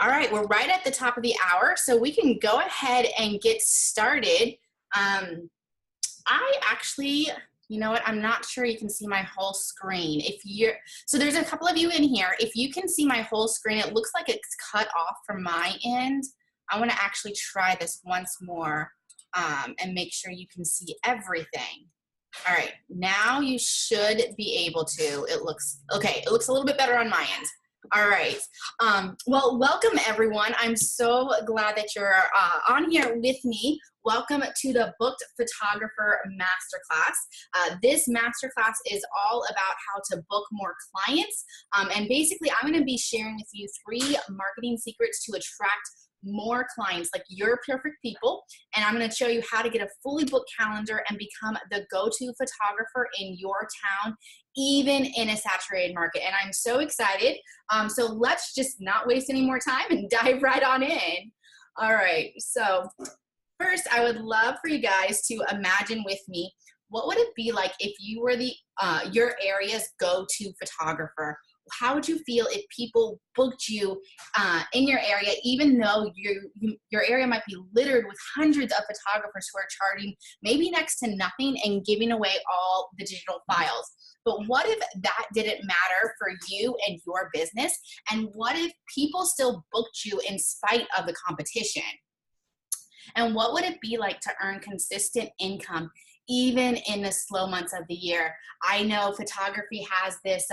All right, we're right at the top of the hour, so we can go ahead and get started. I actually, you know what? I'm not sure you can see my whole screen. So there's a couple of you in here. If you can see my whole screen, it looks like it's cut off from my end. I want to actually try this once more and make sure you can see everything. All right, now you should be able to. It looks okay. It looks a little bit better on my end. All right. Well, welcome everyone. I'm so glad that you're on here with me. Welcome to the Booked Photographer Masterclass. This masterclass is all about how to book more clients. And basically, I'm going to be sharing with you 3 marketing secrets to attract more clients, like your perfect people. And I'm going to show you how to get a fully booked calendar and become the go-to photographer in your town, even in a saturated market. And I'm so excited. So let's just not waste any more time and dive right on in. All right. So first, I would love for you guys to imagine with me, what would it be like if you were your area's go-to photographer? How would you feel if people booked you in your area, even though your area might be littered with hundreds of photographers who are charging maybe next to nothing and giving away all the digital files? But what if that didn't matter for you and your business? And what if people still booked you in spite of the competition? And what would it be like to earn consistent income even in the slow months of the year? I know photography has this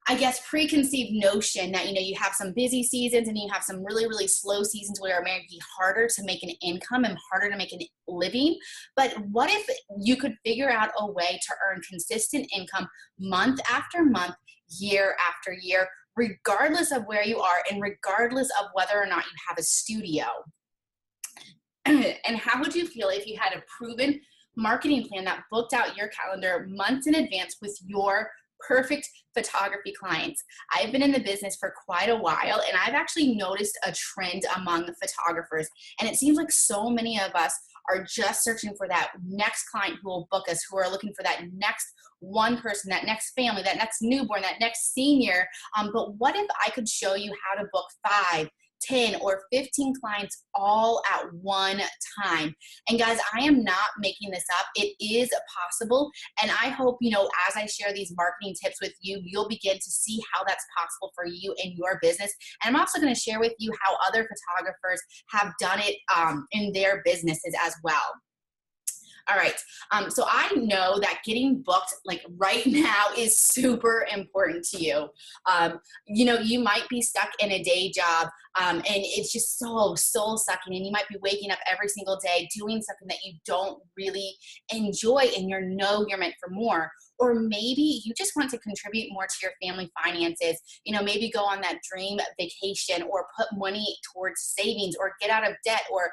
I guess preconceived notion that you have some busy seasons and you have some really, really slow seasons where it may be harder to make an income and harder to make a living. But what if you could figure out a way to earn consistent income month after month, year after year, regardless of where you are and regardless of whether or not you have a studio? And how would you feel if you had a proven marketing plan that booked out your calendar months in advance with your perfect photography clients? I've been in the business for quite a while, and I've actually noticed a trend among the photographers. And it seems like so many of us are just searching for that next client who will book us, who are looking for that next one person, that next family, that next newborn, that next senior. But what if I could show you how to book 5, 10 or 15 clients all at one time? And guys, I am not making this up. It is possible. And I hope, as I share these marketing tips with you, you'll begin to see how that's possible for you and your business. And I'm also going to share with you how other photographers have done it in their businesses as well. All right. So I know that getting booked like right now is super important to you. You might be stuck in a day job and it's just so soul sucking, and you might be waking up every single day doing something that you don't really enjoy and you're meant for more. Or maybe you just want to contribute more to your family finances, maybe go on that dream vacation or put money towards savings or get out of debt, or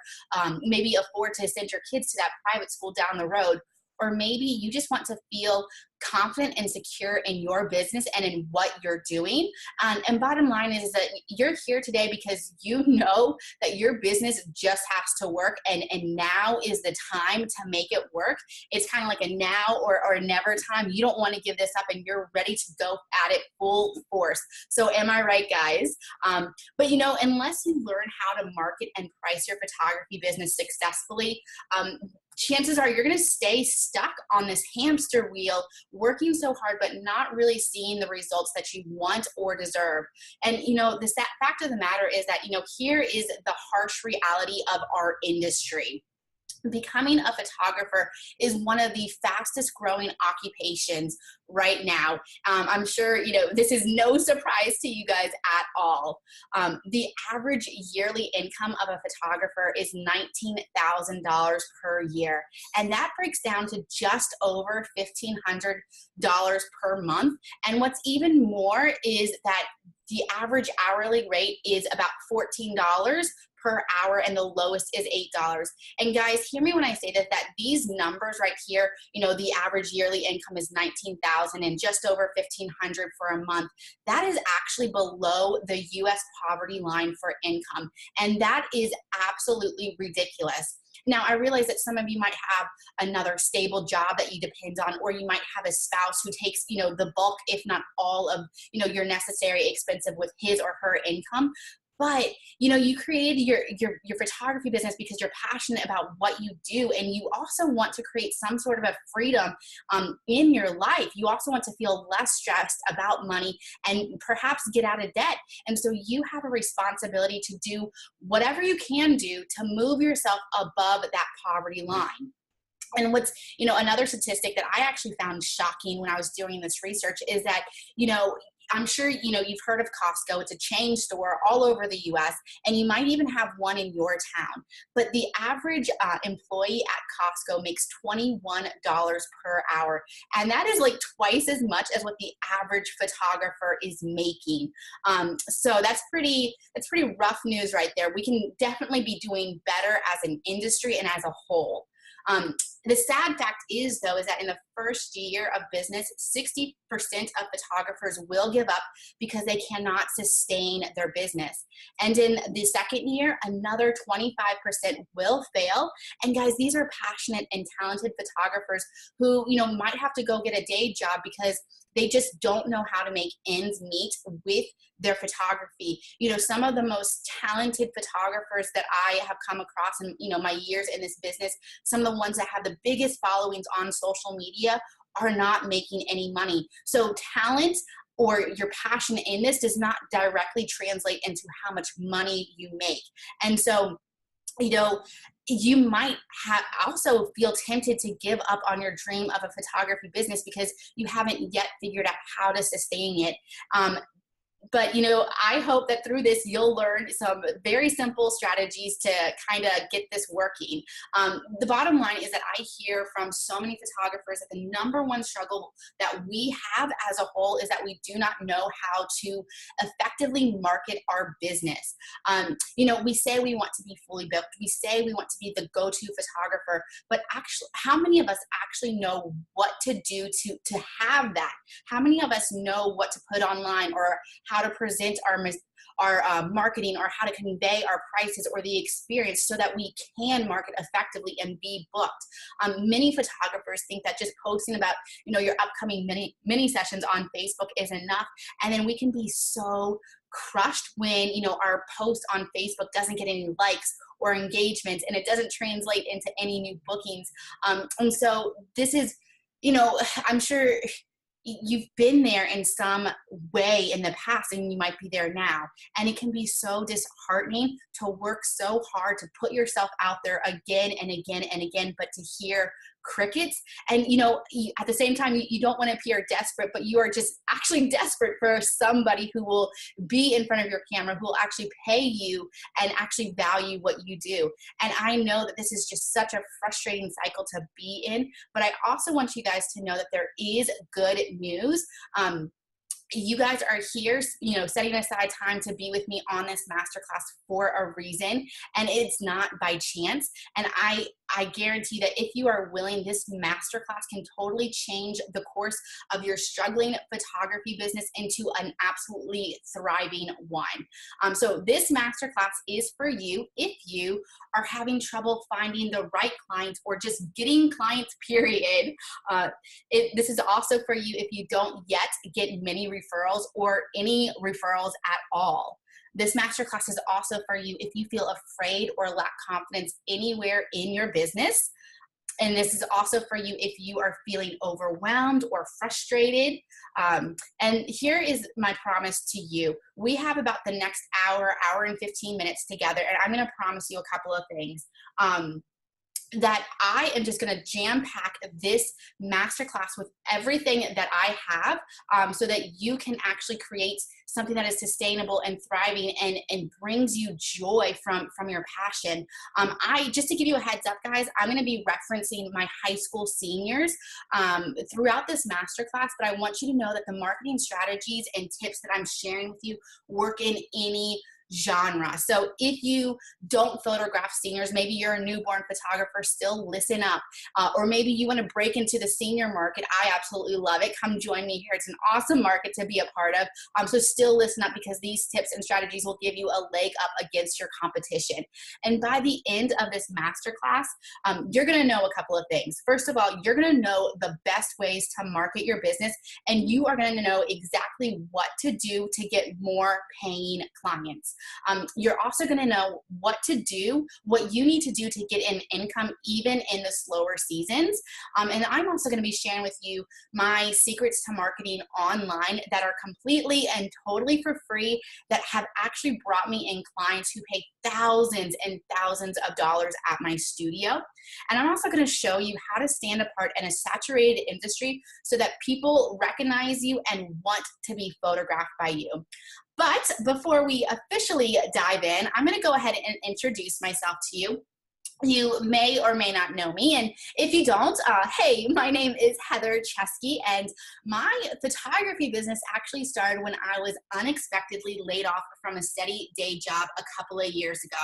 maybe afford to send your kids to that private school down the road. Or maybe you just want to feel confident and secure in your business and in what you're doing. And bottom line is that you're here today because you know that your business just has to work, and now is the time to make it work. It's kind of like a now or never time. You don't want to give this up and you're ready to go at it full force. So am I right, guys? But unless you learn how to market and price your photography business successfully, chances are you're going to stay stuck on this hamster wheel, working so hard, but not really seeing the results that you want or deserve. And, the fact of the matter is that, here is the harsh reality of our industry. Becoming a photographer is one of the fastest growing occupations right now. I'm sure, this is no surprise to you guys at all. The average yearly income of a photographer is $19,000 per year. And that breaks down to just over $1,500 per month. And what's even more is that the average hourly rate is about $14 per hour, and the lowest is $8. And guys, hear me when I say that these numbers right here, the average yearly income is $19,000 and just over $1,500 for a month. That is actually below the US poverty line for income. And that is absolutely ridiculous. Now, I realize that some of you might have another stable job that you depend on, or you might have a spouse who takes, the bulk, if not all of, your necessary expenses with his or her income. But you created your photography business because you're passionate about what you do, and you also want to create some sort of a freedom in your life. You also want to feel less stressed about money and perhaps get out of debt. And so you have a responsibility to do whatever you can do to move yourself above that poverty line. And what's, another statistic that I actually found shocking when I was doing this research is that, I'm sure, you've heard of Costco. It's a chain store all over the US, and you might even have one in your town. But the average employee at Costco makes $21 per hour. And that is like twice as much as what the average photographer is making. So that's pretty rough news right there. We can definitely be doing better as an industry and as a whole. The sad fact is, though, is that in the first year of business, 60% of photographers will give up because they cannot sustain their business. And in the second year, another 25% will fail. And guys, these are passionate and talented photographers who, might have to go get a day job because they just don't know how to make ends meet with their photography. Some of the most talented photographers that I have come across in, my years in this business, some of the ones that have the biggest followings on social media are not making any money. So talent or your passion in this does not directly translate into how much money you make. And so, you might also feel tempted to give up on your dream of a photography business because you haven't yet figured out how to sustain it. But, I hope that through this, you'll learn some very simple strategies to kind of get this working. The bottom line is that I hear from so many photographers that the number one struggle that we have as a whole is that we do not know how to effectively market our business. We say we want to be fully booked. We say we want to be the go-to photographer, but actually, how many of us actually know what to do to have that? How many of us know what to put online, or how to present our marketing, or how to convey our prices or the experience so that we can market effectively and be booked? Many photographers think that just posting about, your upcoming mini sessions on Facebook is enough. And then we can be so crushed when, our post on Facebook doesn't get any likes or engagement, and it doesn't translate into any new bookings. And so this is, I'm sure you've been there in some way in the past, and you might be there now. And it can be so disheartening to work so hard to put yourself out there again and again and again, but to hear crickets. And, at the same time, you don't want to appear desperate, but you are just actually desperate for somebody who will be in front of your camera, who will actually pay you and actually value what you do. And I know that this is just such a frustrating cycle to be in, but I also want you guys to know that there is good news. You guys are here, setting aside time to be with me on this masterclass for a reason, and it's not by chance. And I guarantee that if you are willing, this masterclass can totally change the course of your struggling photography business into an absolutely thriving one. So this masterclass is for you if you are having trouble finding the right clients or just getting clients, period. This is also for you if you don't yet get many referrals or any referrals at all. This masterclass is also for you if you feel afraid or lack confidence anywhere in your business. And this is also for you if you are feeling overwhelmed or frustrated. And here is my promise to you. We have about the next hour and 15 minutes together, and I'm going to promise you a couple of things. That I am just going to jam pack this masterclass with everything that I have, so that you can actually create something that is sustainable and thriving and brings you joy from your passion. Just to give you a heads up, guys, I'm going to be referencing my high school seniors throughout this masterclass, but I want you to know that the marketing strategies and tips that I'm sharing with you work in any genre. So if you don't photograph seniors, maybe you're a newborn photographer, still listen up. Or maybe you want to break into the senior market. I absolutely love it. Come join me here. It's an awesome market to be a part of. So still listen up, because these tips and strategies will give you a leg up against your competition. And by the end of this masterclass, you're going to know a couple of things. First of all, you're going to know the best ways to market your business, and you are going to know exactly what to do to get more paying clients. You're also going to know what to do, what you need to do to get an income even in the slower seasons. And I'm also going to be sharing with you my secrets to marketing online that are completely and totally for free, that have actually brought me in clients who pay thousands and thousands of dollars at my studio. And I'm also going to show you how to stand apart in a saturated industry so that people recognize you and want to be photographed by you. But before we officially dive in, I'm going to go ahead and introduce myself to you. You may or may not know me, and if you don't, hey, my name is Heather Chesky, and my photography business actually started when I was unexpectedly laid off from a steady day job a couple of years ago.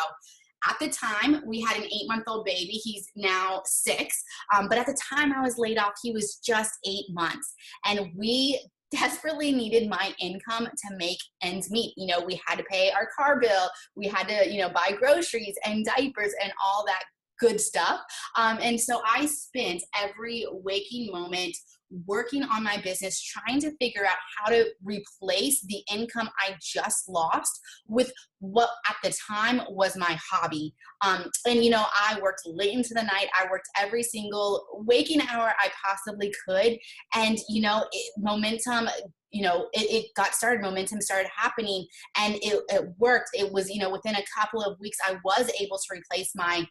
At the time, we had an 8-month-old baby. He's now 6, but at the time I was laid off, he was just 8 months, and we desperately needed my income to make ends meet. You know, we had to pay our car bill, we had to, you know, buy groceries and diapers and all that good stuff. And so I spent every waking moment working on my business, trying to figure out how to replace the income I just lost with what at the time was my hobby. And, you know, I worked late into the night. I worked every single waking hour I possibly could. And, you know, momentum, you know, it got started, momentum started happening, and it worked. It was, you know, within a couple of weeks, I was able to replace my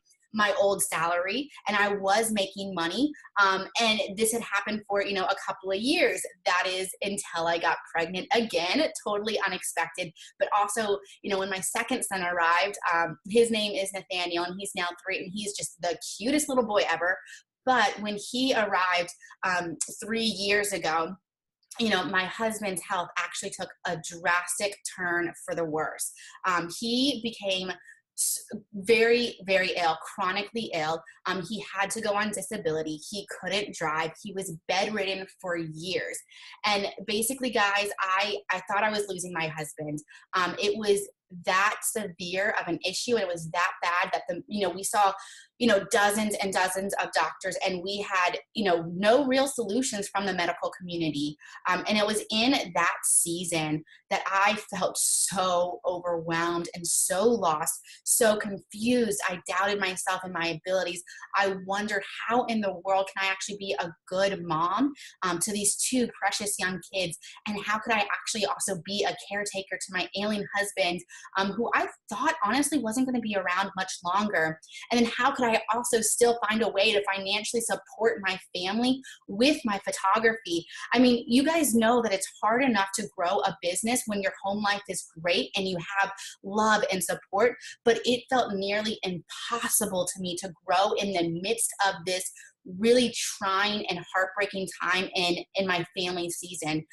old salary, and I was making money. And this had happened for, you know, a couple of years. That is until I got pregnant again, totally unexpected. But also, you know, when my second son arrived, his name is Nathaniel, and he's now 3, and he's just the cutest little boy ever. But when he arrived 3 years ago, you know, my husband's health actually took a drastic turn for the worse. He became very, very ill, chronically ill. He had to go on disability. He couldn't drive. He was bedridden for years. And basically, guys, I thought I was losing my husband. It was that severe of an issue, and it was that bad that we saw, you know, dozens and dozens of doctors, and we had, you know, no real solutions from the medical community. And it was in that season that I felt so overwhelmed and so lost, so confused. I doubted myself and my abilities. I wondered, how in the world can I actually be a good mom to these 2 precious young kids? And how could I actually also be a caretaker to my ailing husband, who I thought honestly wasn't going to be around much longer? And then how could I also still find a way to financially support my family with my photography? I mean, you guys know that it's hard enough to grow a business when your home life is great and you have love and support, but it felt nearly impossible to me to grow in the midst of this really trying and heartbreaking time in my family season.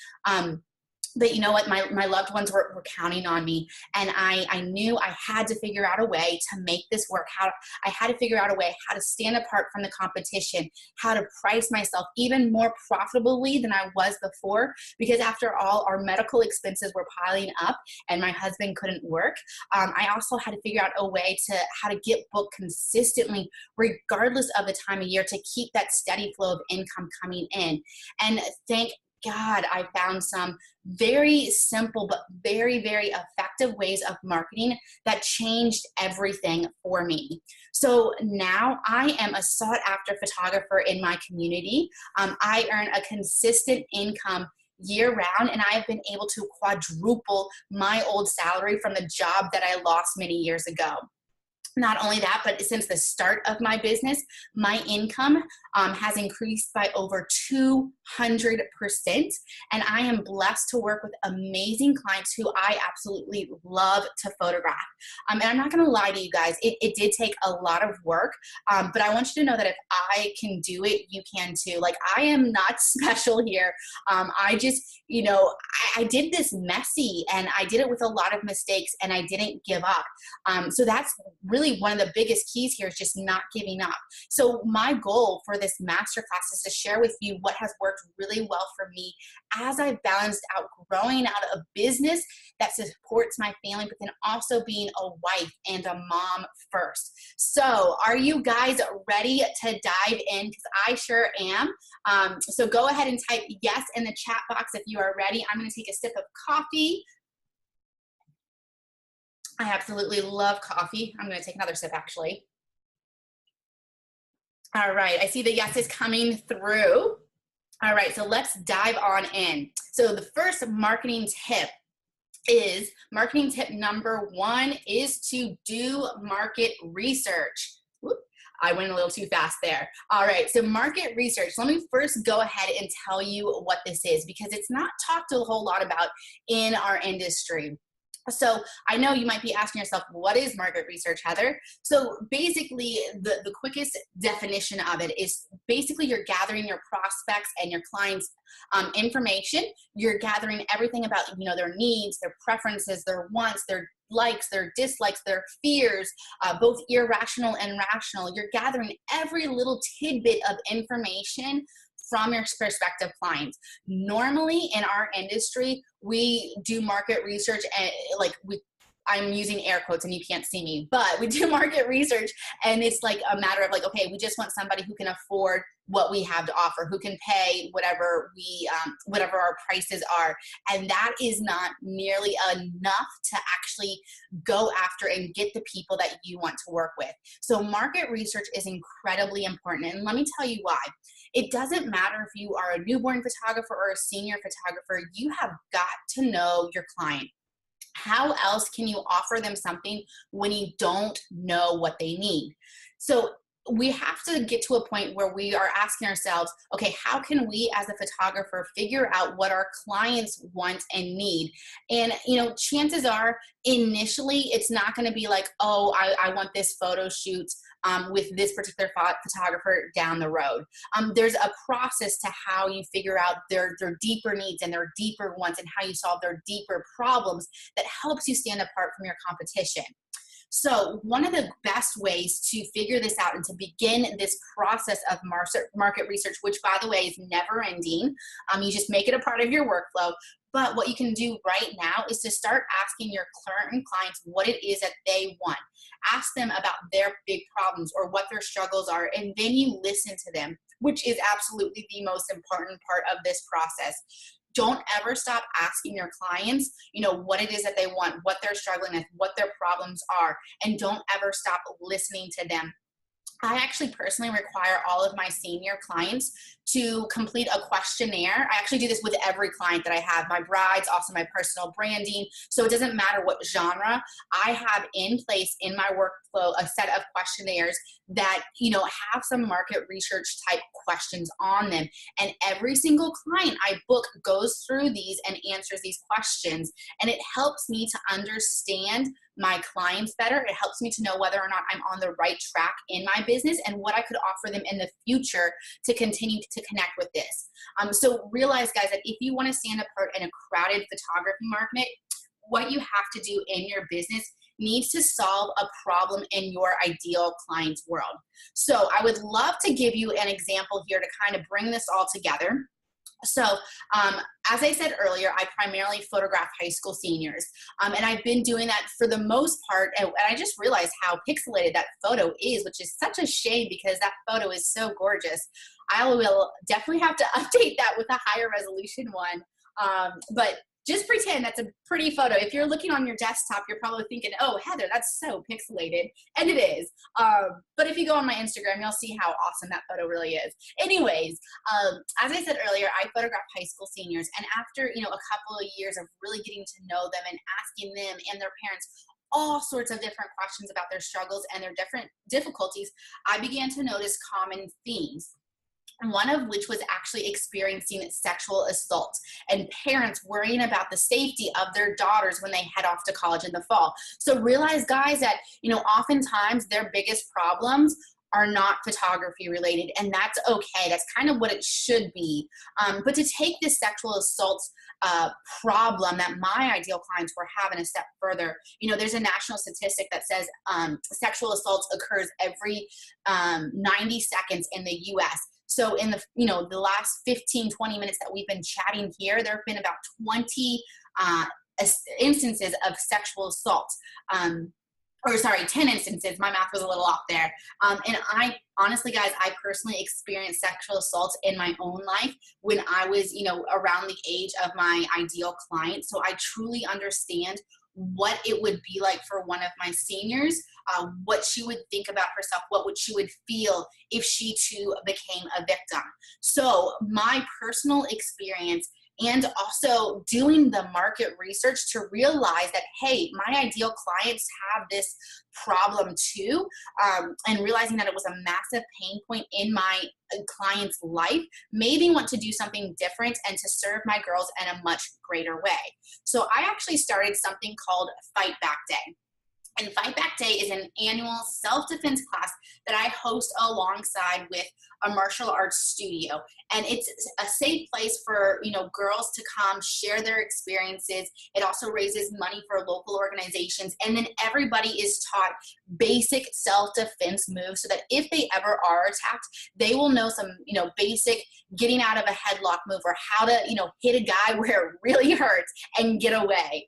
But you know what, my loved ones were counting on me, and I knew I had to figure out a way to make this work. I had to figure out a way how to stand apart from the competition, how to price myself even more profitably than I was before, because after all, our medical expenses were piling up and my husband couldn't work. I also had to figure out a way to how to get booked consistently, regardless of the time of year, to keep that steady flow of income coming in. And thank God, I found some very simple but very, very effective ways of marketing that changed everything for me. So now I am a sought after photographer in my community. I earn a consistent income year round, and I have been able to quadruple my old salary from the job that I lost many years ago. Not only that, but since the start of my business, my income has increased by over 200%. And I am blessed to work with amazing clients who I absolutely love to photograph. And I'm not going to lie to you guys, it did take a lot of work, but I want you to know that if I can do it, you can too. Like, I am not special here. I just, you know, I did this messy, and I did it with a lot of mistakes, and I didn't give up. So that's really one of the biggest keys here, is just not giving up. So my goal for this masterclass is to share with you what has worked really well for me as I've balanced out growing out a business that supports my family, but then also being a wife and a mom first. So are you guys ready to dive in? Because I sure am. So go ahead and type yes in the chat box if you are ready. I'm going to take a sip of coffee. I absolutely love coffee. I'm going to take another sip actually. All right. I see the yes is coming through. All right. So let's dive on in. So the first marketing tip number one is to do market research. Whoop, I went a little too fast there. All right, so market research. Let me first go ahead and tell you what this is because it's not talked a whole lot about in our industry. So I know you might be asking yourself, what is market research, Heather? So basically, the quickest definition of it is basically you're gathering your prospects and your clients' information. You're gathering everything about their needs, their preferences, their wants, their likes, their dislikes, their fears, both irrational and rational. You're gathering every little tidbit of information from your prospective clients. Normally in our industry, we do market research and I'm using air quotes and you can't see me, but we do market research and it's like a matter of like, okay, we just want somebody who can afford what we have to offer, who can pay whatever our prices are. And that is not nearly enough to actually go after and get the people that you want to work with. So market research is incredibly important. And let me tell you why. It doesn't matter if you are a newborn photographer or a senior photographer, you have got to know your client. How else can you offer them something when you don't know what they need? So we have to get to a point where we are asking ourselves, okay, how can we as a photographer figure out what our clients want and need? And, chances are initially it's not going to be like, oh, I want this photo shoot with this particular photographer down the road. There's a process to how you figure out their deeper needs and their deeper wants and how you solve their deeper problems that helps you stand apart from your competition. So one of the best ways to figure this out and to begin this process of market research, which by the way is never ending, you just make it a part of your workflow. But what you can do right now is to start asking your current clients what it is that they want. Ask them about their big problems or what their struggles are, and then you listen to them, which is absolutely the most important part of this process. Don't ever stop asking your clients, what it is that they want, what they're struggling with, what their problems are, and don't ever stop listening to them. I actually personally require all of my senior clients to complete a questionnaire. I actually do this with every client that I have, my brides, also my personal branding. So it doesn't matter what genre. I have in place in my workflow a set of questionnaires that, have some market research type questions on them. And every single client I book goes through these and answers these questions. And it helps me to understand my clients better. It helps me to know whether or not I'm on the right track in my business and what I could offer them in the future to continue to connect with this. So realize, guys, that if you want to stand apart in a crowded photography market, what you have to do in your business needs to solve a problem in your ideal client's world. So I would love to give you an example here to kind of bring this all together. So as I said earlier, I primarily photograph high school seniors. And I've been doing that for the most part. And I just realized how pixelated that photo is, which is such a shame because that photo is so gorgeous. I will definitely have to update that with a higher resolution one. But just pretend that's a pretty photo. If you're looking on your desktop, you're probably thinking, oh, Heather, that's so pixelated. And it is. But if you go on my Instagram, you'll see how awesome that photo really is. Anyways, as I said earlier, I photograph high school seniors. And after, a couple of years of really getting to know them and asking them and their parents all sorts of different questions about their struggles and their different difficulties, I began to notice common themes. One of which was actually experiencing sexual assault and parents worrying about the safety of their daughters when they head off to college in the fall. So realize, guys, that, oftentimes their biggest problems are not photography related, and that's okay. That's kind of what it should be. But to take this sexual assault problem that my ideal clients were having a step further, there's a national statistic that says sexual assault occurs every 90 seconds in the U.S. So in the last 15, 20 minutes that we've been chatting here, there have been about 20 instances of sexual assault. 10 instances. My math was a little off there. And I honestly, guys, I personally experienced sexual assault in my own life when I was, around the age of my ideal client. So I truly understand what it would be like for one of my seniors, what she would think about herself, she would feel if she too became a victim. So my personal experience and also doing the market research to realize that, hey, my ideal clients have this problem too, and realizing that it was a massive pain point in my client's life made me want to do something different and to serve my girls in a much greater way. So I actually started something called Fight Back Day. And Fight Back Day is an annual self-defense class that I host alongside with a martial arts studio. And it's a safe place for, girls to come share their experiences. It also raises money for local organizations. And then everybody is taught basic self-defense moves so that if they ever are attacked, they will know some, basic getting out of a headlock move, or how to, hit a guy where it really hurts and get away.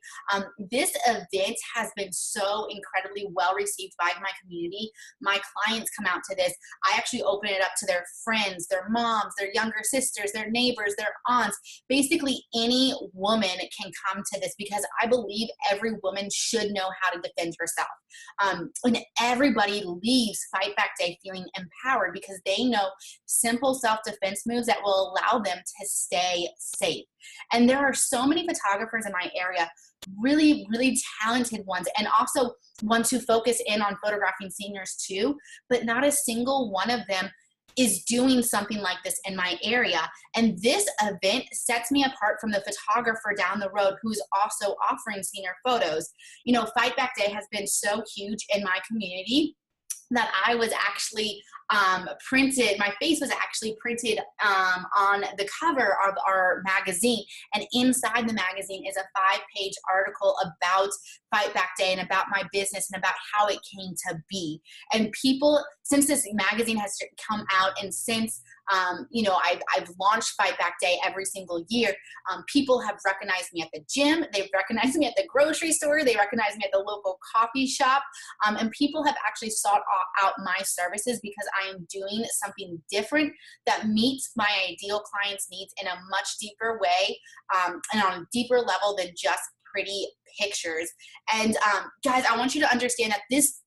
This event has been so incredibly well received by my community. My clients come out to this. I actually open it up to their friends, their moms, their younger sisters, their neighbors, their aunts. Basically, any woman can come to this because I believe every woman should know how to defend herself. And everybody leaves Fight Back Day feeling empowered because they know simple self-defense moves that will allow them to stay safe. And there are so many photographers in my area, really, really talented ones, and also ones who focus in on photographing seniors too, but not a single one of them is doing something like this in my area. And this event sets me apart from the photographer down the road who's also offering senior photos. Fight Back Day has been so huge in my community that I was actually my face was actually printed on the cover of our magazine. And inside the magazine is a 5-page article about Fight Back Day and about my business and about how it came to be. And people, since this magazine has come out and since I've launched Fight Back Day every single year, people have recognized me at the gym, they've recognized me at the grocery store, they recognize me at the local coffee shop, and people have actually sought out my services because I am doing something different that meets my ideal clients' needs in a much deeper way, and on a deeper level than just pretty pictures. And guys, I want you to understand that this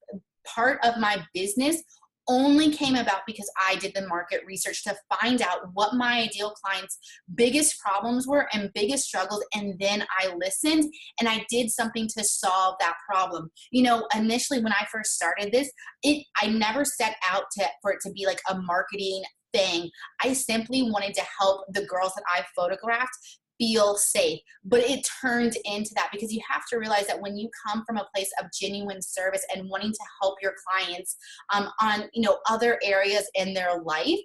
part of my business only came about because I did the market research to find out what my ideal clients' biggest problems were and biggest struggles, and then I listened and I did something to solve that problem. Initially when I first started this, I never set out for it to be like a marketing thing. I simply wanted to help the girls that I photographed feel safe. But it turned into that because you have to realize that when you come from a place of genuine service and wanting to help your clients on other areas in their life,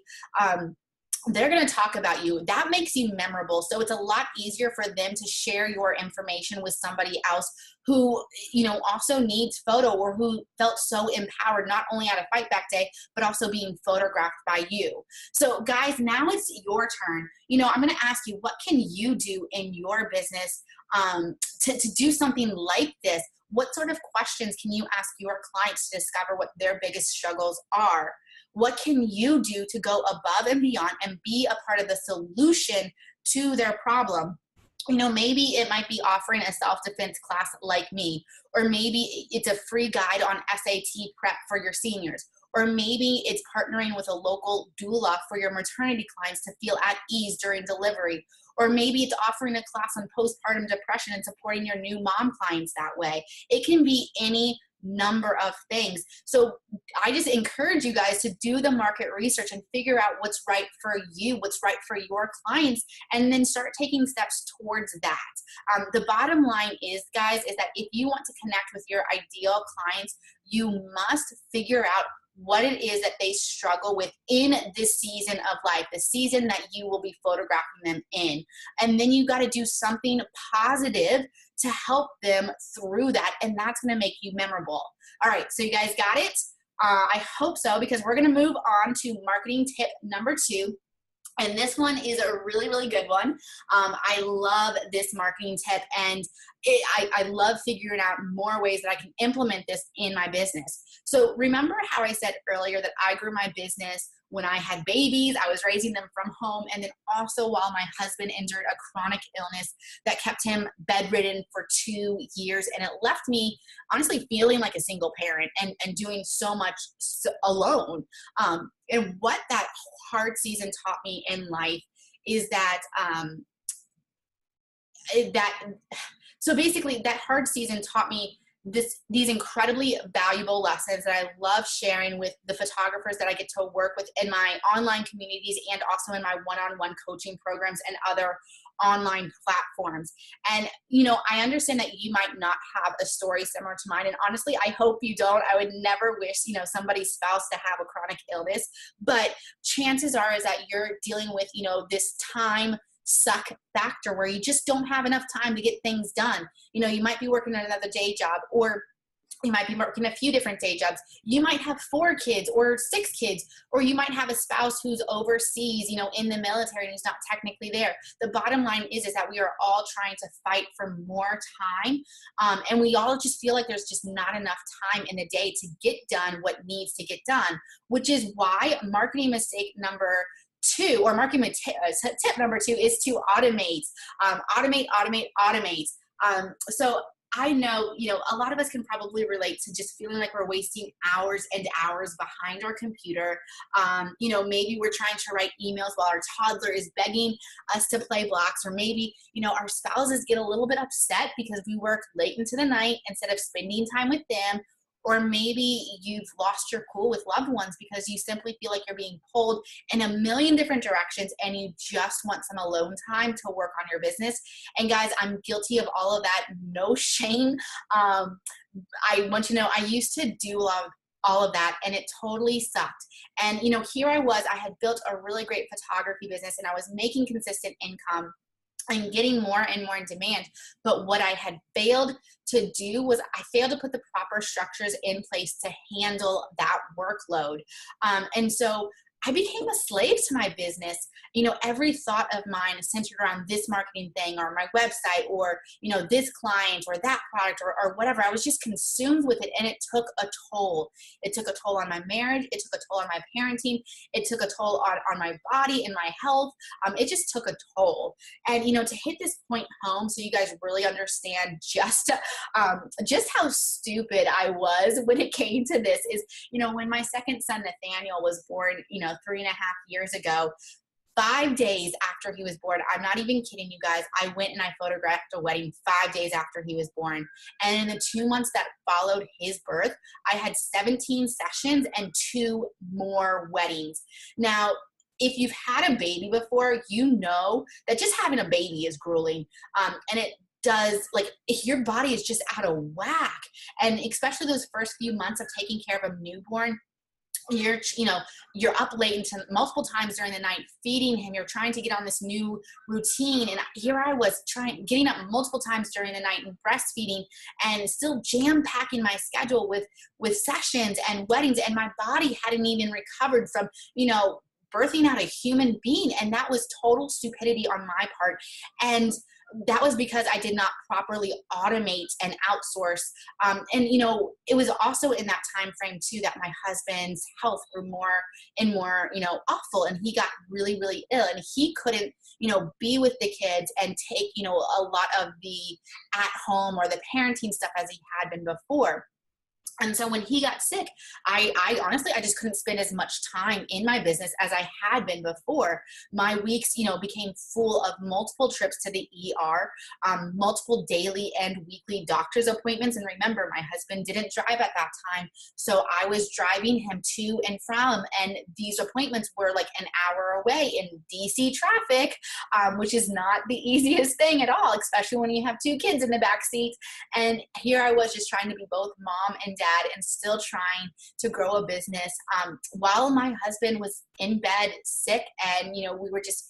they're going to talk about you. That makes you memorable. So it's a lot easier for them to share your information with somebody else who, also needs photo or who felt so empowered, not only at a Fight Back Day, but also being photographed by you. So guys, now it's your turn. I'm going to ask you, what can you do in your business to do something like this? What sort of questions can you ask your clients to discover what their biggest struggles are? What can you do to go above and beyond and be a part of the solution to their problem? Maybe it might be offering a self-defense class like me, or maybe it's a free guide on SAT prep for your seniors, or maybe it's partnering with a local doula for your maternity clients to feel at ease during delivery, or maybe it's offering a class on postpartum depression and supporting your new mom clients that way. It can be any number of things. So I just encourage you guys to do the market research and figure out what's right for you, what's right for your clients, and then start taking steps towards that. The bottom line is, guys, is that if you want to connect with your ideal clients, you must figure out what it is that they struggle with in this season of life, the season that you will be photographing them in. And then you got to do something positive to help them through that. And that's going to make you memorable. All right. So you guys got it? I hope so, because we're going to move on to marketing tip number 2. And this one is a really, really good one. I love this marketing tip, and I love figuring out more ways that I can implement this in my business. So remember how I said earlier that I grew my business when I had babies, I was raising them from home. And then also while my husband endured a chronic illness that kept him bedridden for 2 years. And it left me honestly feeling like a single parent and doing so much alone. And what that hard season taught me in life is that, so basically that hard season taught me these incredibly valuable lessons that I love sharing with the photographers that I get to work with in my online communities and also in my one-on-one coaching programs and other online platforms. And, I understand that you might not have a story similar to mine. And honestly, I hope you don't. I would never wish, somebody's spouse to have a chronic illness, but chances are is that you're dealing with, this time suck factor where you just don't have enough time to get things done. You might be working at another day job, or you might be working a few different day jobs. You might have 4 kids or 6 kids, or you might have a spouse who's overseas, in the military and who's not technically there. The bottom line is that we are all trying to fight for more time. And we all just feel like there's just not enough time in the day to get done what needs to get done, which is why marketing mistake number 2, or marketing tip number 2, is to automate. Automate. So I know, a lot of us can probably relate to just feeling like we're wasting hours and hours behind our computer. Maybe we're trying to write emails while our toddler is begging us to play blocks, or maybe, our spouses get a little bit upset because we work late into the night instead of spending time with them. Or maybe you've lost your cool with loved ones because you simply feel like you're being pulled in a million different directions and you just want some alone time to work on your business. And guys, I'm guilty of all of that. No shame. I want you to know I used to do all of that, and it totally sucked. And, here I was, I had built a really great photography business and I was making consistent income and getting more and more in demand. But what I had failed to do was I failed to put the proper structures in place to handle that workload. And so I became a slave to my business. Every thought of mine is centered around this marketing thing or my website or, this client or that product or whatever. I was just consumed with it, and it took a toll. It took a toll on my marriage. It took a toll on my parenting. It took a toll on my body and my health. It just took a toll. And, to hit this point home so you guys really understand just how stupid I was when it came to this is, when my second son, Nathaniel, was born, 3.5 years ago, 5 days after he was born, I'm not even kidding you guys, I went and I photographed a wedding 5 days after he was born. And in the 2 months that followed his birth, I had 17 sessions and 2 more weddings. Now, if you've had a baby before, you know that just having a baby is grueling. And it does, if your body is just out of whack. And especially those first few months of taking care of a newborn, you're up late into multiple times during the night feeding him. You're trying to get on this new routine. And here I was getting up multiple times during the night and breastfeeding and still jam packing my schedule with sessions and weddings. And my body hadn't even recovered from, birthing out a human being. And that was total stupidity on my part. And that was because I did not properly automate and outsource. And, it was also in that time frame too that my husband's health grew more and more, awful. And he got really, really ill, and he couldn't, be with the kids and take, a lot of the at home or the parenting stuff as he had been before. And so when he got sick, I honestly, I just couldn't spend as much time in my business as I had been before. My weeks, became full of multiple trips to the ER, multiple daily and weekly doctor's appointments. And remember, my husband didn't drive at that time, so I was driving him to and from, and these appointments were like an hour away in DC traffic, which is not the easiest thing at all, especially when you have 2 kids in the back seat. And here I was just trying to be both mom and dad and still trying to grow a business while my husband was in bed sick, and we were just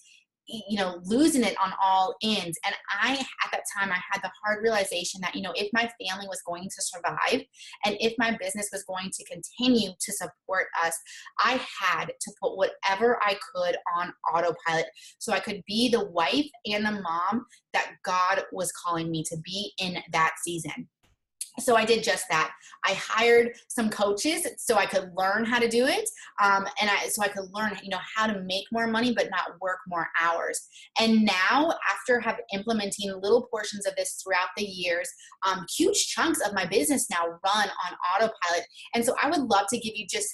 losing it on all ends. And at that time, I had the hard realization that, if my family was going to survive and if my business was going to continue to support us, I had to put whatever I could on autopilot so I could be the wife and the mom that God was calling me to be in that season. So I did just that. I hired some coaches so I could learn how to do it, so I could learn, how to make more money but not work more hours. And now, after have implementing little portions of this throughout the years, huge chunks of my business now run on autopilot. And so I would love to give you just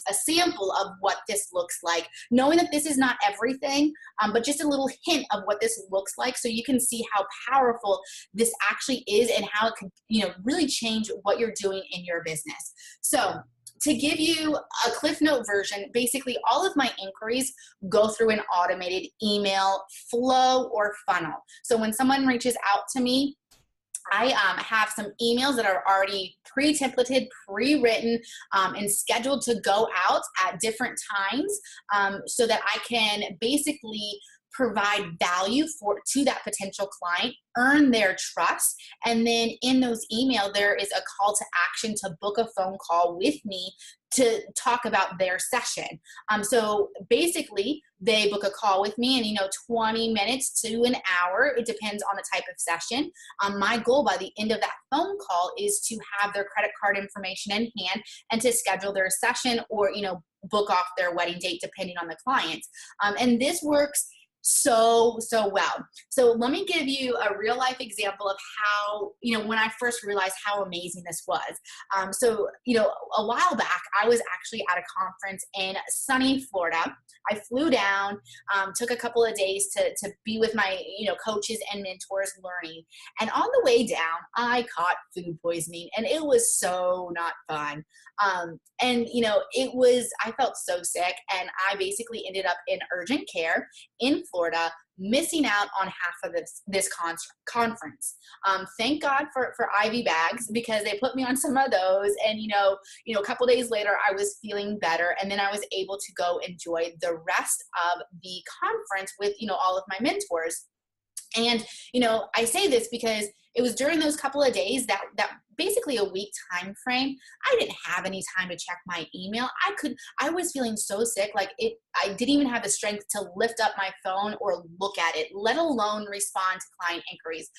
a sample of what this looks like, knowing that this is not everything, but just a little hint of what this looks like, so you can see how powerful this actually is and how it could, really change what you're doing in your business. So to give you a Cliff Note version, basically all of my inquiries go through an automated email flow or funnel. So when someone reaches out to me, I have some emails that are already pre-templated, pre-written, and scheduled to go out at different times, so that I can basically provide value to that potential client, earn their trust, and then in those emails there is a call to action to book a phone call with me to talk about their session. So basically they book a call with me, and 20 minutes to an hour, it depends on the type of session. My goal by the end of that phone call is to have their credit card information in hand and to schedule their session, or book off their wedding date depending on the client. And this works so well. So let me give you a real life example of how, when I first realized how amazing this was. So a while back, I was actually at a conference in sunny Florida. I flew down, took a couple of days to be with my, coaches and mentors learning. And on the way down, I caught food poisoning, and it was so not fun. I felt so sick, and I basically ended up in urgent care in Florida, missing out on half of this conference. Thank God for IV bags, because they put me on some of those, and a couple days later I was feeling better, and then I was able to go enjoy the rest of the conference with all of my mentors. And I say this because it was during those couple of days, that basically a week time frame, I didn't have any time to check my email. I was feeling so sick, I didn't even have the strength to lift up my phone or look at it, let alone respond to client inquiries.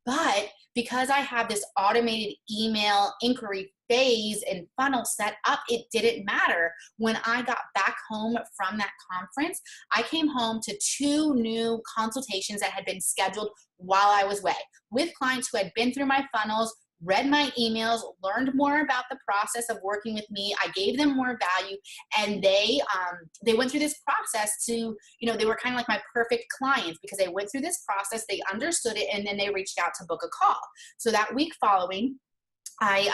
But because I have this automated email inquiry phase and funnel set up, it didn't matter. When I got back home from that conference, I came home to 2 new consultations that had been scheduled while I was away, with clients who had been through my funnels, read my emails, learned more about the process of working with me. I gave them more value, and they went through this process to, they were kind of like my perfect clients, because they went through this process, they understood it, and then they reached out to book a call. So that week following, I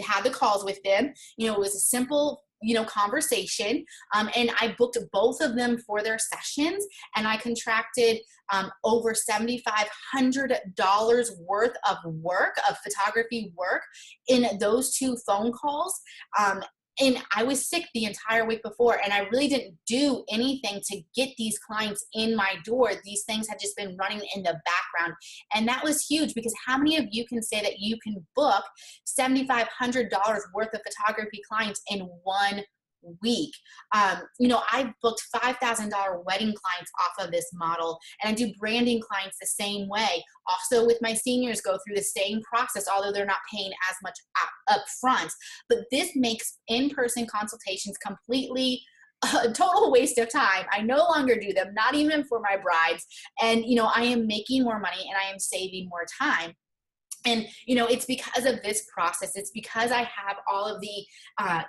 had the calls with them. It was a simple conversation, and I booked both of them for their sessions, and I contracted over $7,500 worth of work, of photography work, in those 2 phone calls. And I was sick the entire week before, and I really didn't do anything to get these clients in my door. These things had just been running in the background. And that was huge, because how many of you can say that you can book $7,500 worth of photography clients in 1 week? I've booked $5,000 wedding clients off of this model, and I do branding clients the same way. Also with my seniors, go through the same process, although they're not paying as much up front. But this makes in-person consultations completely a total waste of time. I no longer do them, not even for my brides. And, I am making more money, and I am saving more time. And, it's because of this process. It's because I have all of the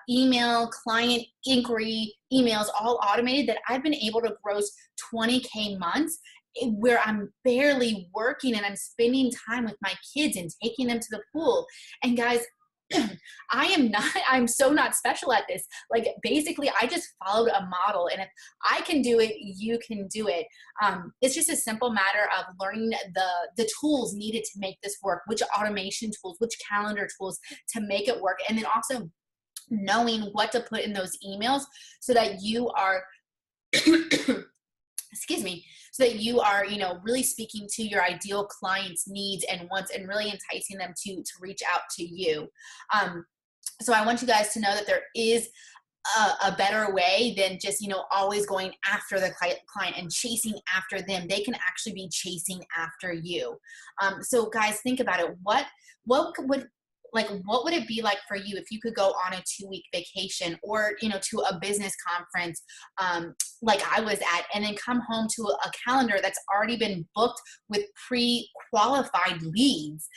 email client inquiry emails all automated, that I've been able to gross 20K months, where I'm barely working, and I'm spending time with my kids and taking them to the pool. And guys, I'm so not special at this. Basically, I just followed a model, and if I can do it, you can do it. It's just a simple matter of learning the tools needed to make this work, which automation tools, which calendar tools to make it work, and then also knowing what to put in those emails so that you are excuse me, so that you are, really speaking to your ideal client's needs and wants, and really enticing them to reach out to you. So I want you guys to know that there is a better way than just, always going after the client and chasing after them. They can actually be chasing after you. So guys, think about it. What would like, what would it be like for you if you could go on a 2-week vacation, or, you know, to a business conference, like I was at, and then come home to a calendar that's already been booked with pre-qualified leads?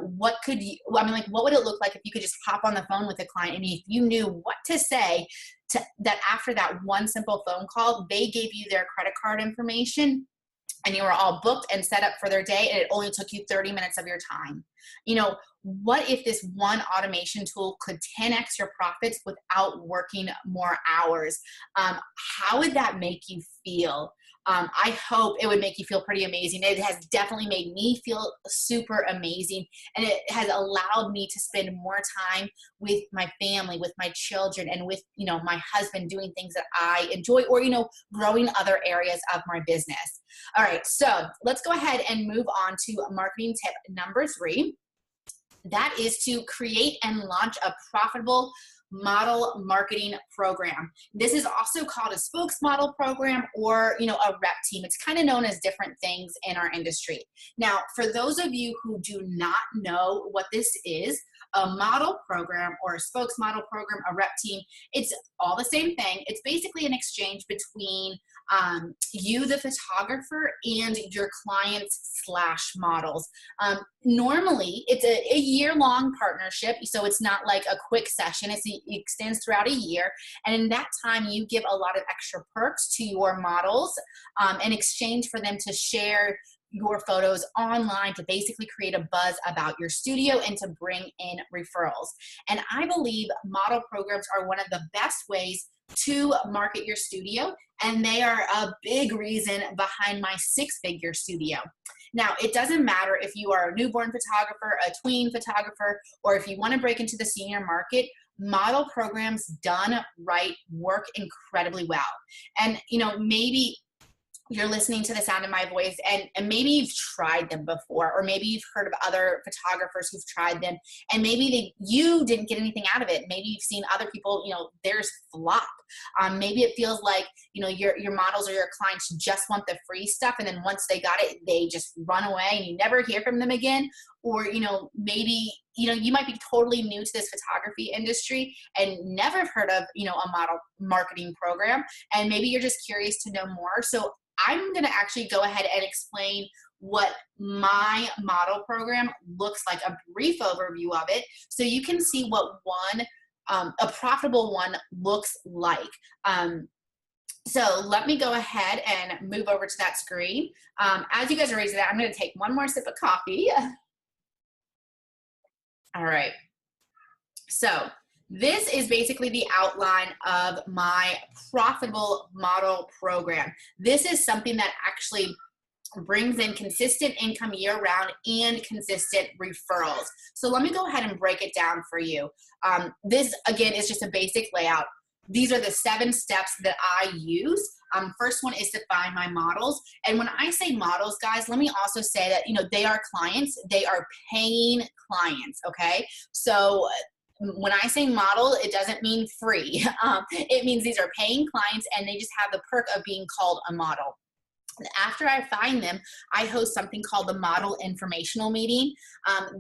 What could you, I mean, like, what would it look like if you could just hop on the phone with a client, and if you knew what to say to that, after that one simple phone call, they gave you their credit card information, and you were all booked and set up for their day, and it only took you 30 minutes of your time? You know, what if this one automation tool could 10x your profits without working more hours? How would that make you feel? I hope it would make you feel pretty amazing. It has definitely made me feel super amazing, and it has allowed me to spend more time with my family, with my children, and with, you know, my husband, doing things that I enjoy, or, you know, growing other areas of my business. All right, so let's go ahead and move on to marketing tip number 3. That is to create and launch a profitable model marketing program. This is also called a spokesmodel program, or, you know, a rep team. It's kind of known as different things in our industry. Now, for those of you who do not know what this is, a model program or a spokesmodel program, a rep team, it's all the same thing. It's basically an exchange between you, the photographer, and your clients slash models. Normally, it's a year-long partnership, so it's not like a quick session. It extends throughout a year, and in that time, you give a lot of extra perks to your models in exchange for them to share your photos online, to basically create a buzz about your studio and to bring in referrals. And I believe model programs are one of the best ways to market your studio, and they are a big reason behind my 6-figure studio. Now, it doesn't matter if you are a newborn photographer, a tween photographer, or if you want to break into the senior market, model programs done right work incredibly well. And, you know, maybe you're listening to the sound of my voice, and maybe you've tried them before, or maybe you've heard of other photographers who've tried them, and maybe you didn't get anything out of it. Maybe you've seen other people, you know, theirs flop. Maybe it feels like, you know, your models or your clients just want the free stuff, and then once they got it, they just run away and you never hear from them again. Or, you know, maybe, you know, you might be totally new to this photography industry and never have heard of, you know, a model marketing program, and maybe you're just curious to know more. So I'm going to actually go ahead and explain what my model program looks like, a brief overview of it, so you can see what a profitable one looks like. So let me go ahead and move over to that screen. As you guys are raising that, I'm going to take one more sip of coffee. All right. So this is basically the outline of my profitable model program. This is something that actually brings in consistent income year-round and consistent referrals. So let me go ahead and break it down for you. This, again, is just a basic layout. These are the 7 steps that I use. First one is to find my models. And when I say models, guys, let me also say that, you know, they are clients. They are paying clients, okay? So when I say model, it doesn't mean free. It means these are paying clients, and they just have the perk of being called a model. After I find them, I host something called the Model Informational Meeting.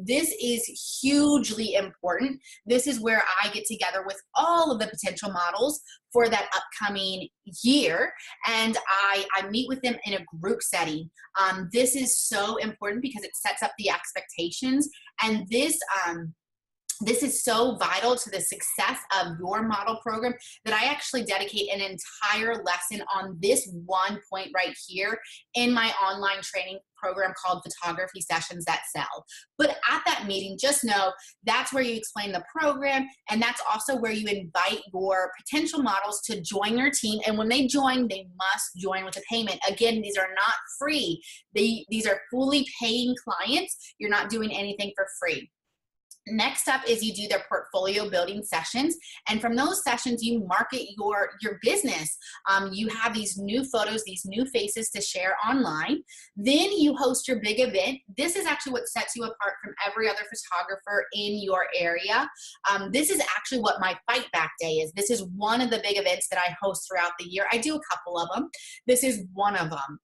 This is hugely important. This is where I get together with all of the potential models for that upcoming year, and I meet with them in a group setting. This is so important because it sets up the expectations, and this is so vital to the success of your model program that I actually dedicate an entire lesson on this one point right here in my online training program called Photography Sessions That Sell. But at that meeting, just know that's where you explain the program, and that's also where you invite your potential models to join your team. And when they join, they must join with a payment. Again, these are not free. These are fully paying clients. You're not doing anything for free. Next up is you do their portfolio building sessions, and from those sessions you market your business. You have these new photos, these new faces to share online. Then you host your big event. This is actually what sets you apart from every other photographer in your area. This is actually what my Fight Back Day is. This is one of the big events that I host throughout the year. I do a couple of them. This is one of them.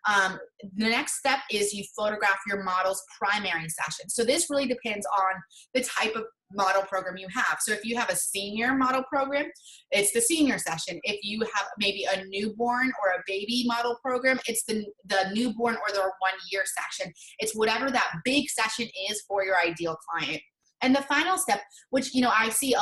The next step is you photograph your model's primary session. So this really depends on the type of model program you have. So if you have a senior model program, it's the senior session. If you have maybe a newborn or a baby model program, it's the newborn or the 1 year session. It's whatever that big session is for your ideal client. And the final step, which, I see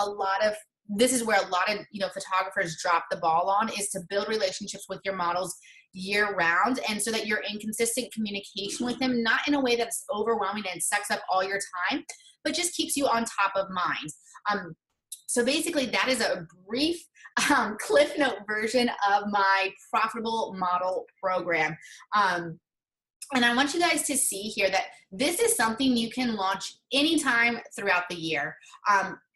this is where a lot of, photographers drop the ball on, is to build relationships with your models year round. And so that you're in consistent communication with them, not in a way that's overwhelming and sucks up all your time, but just keeps you on top of mind. So basically that is a brief Cliff Note version of my profitable model program. And I want you guys to see here that this is something you can launch anytime throughout the year.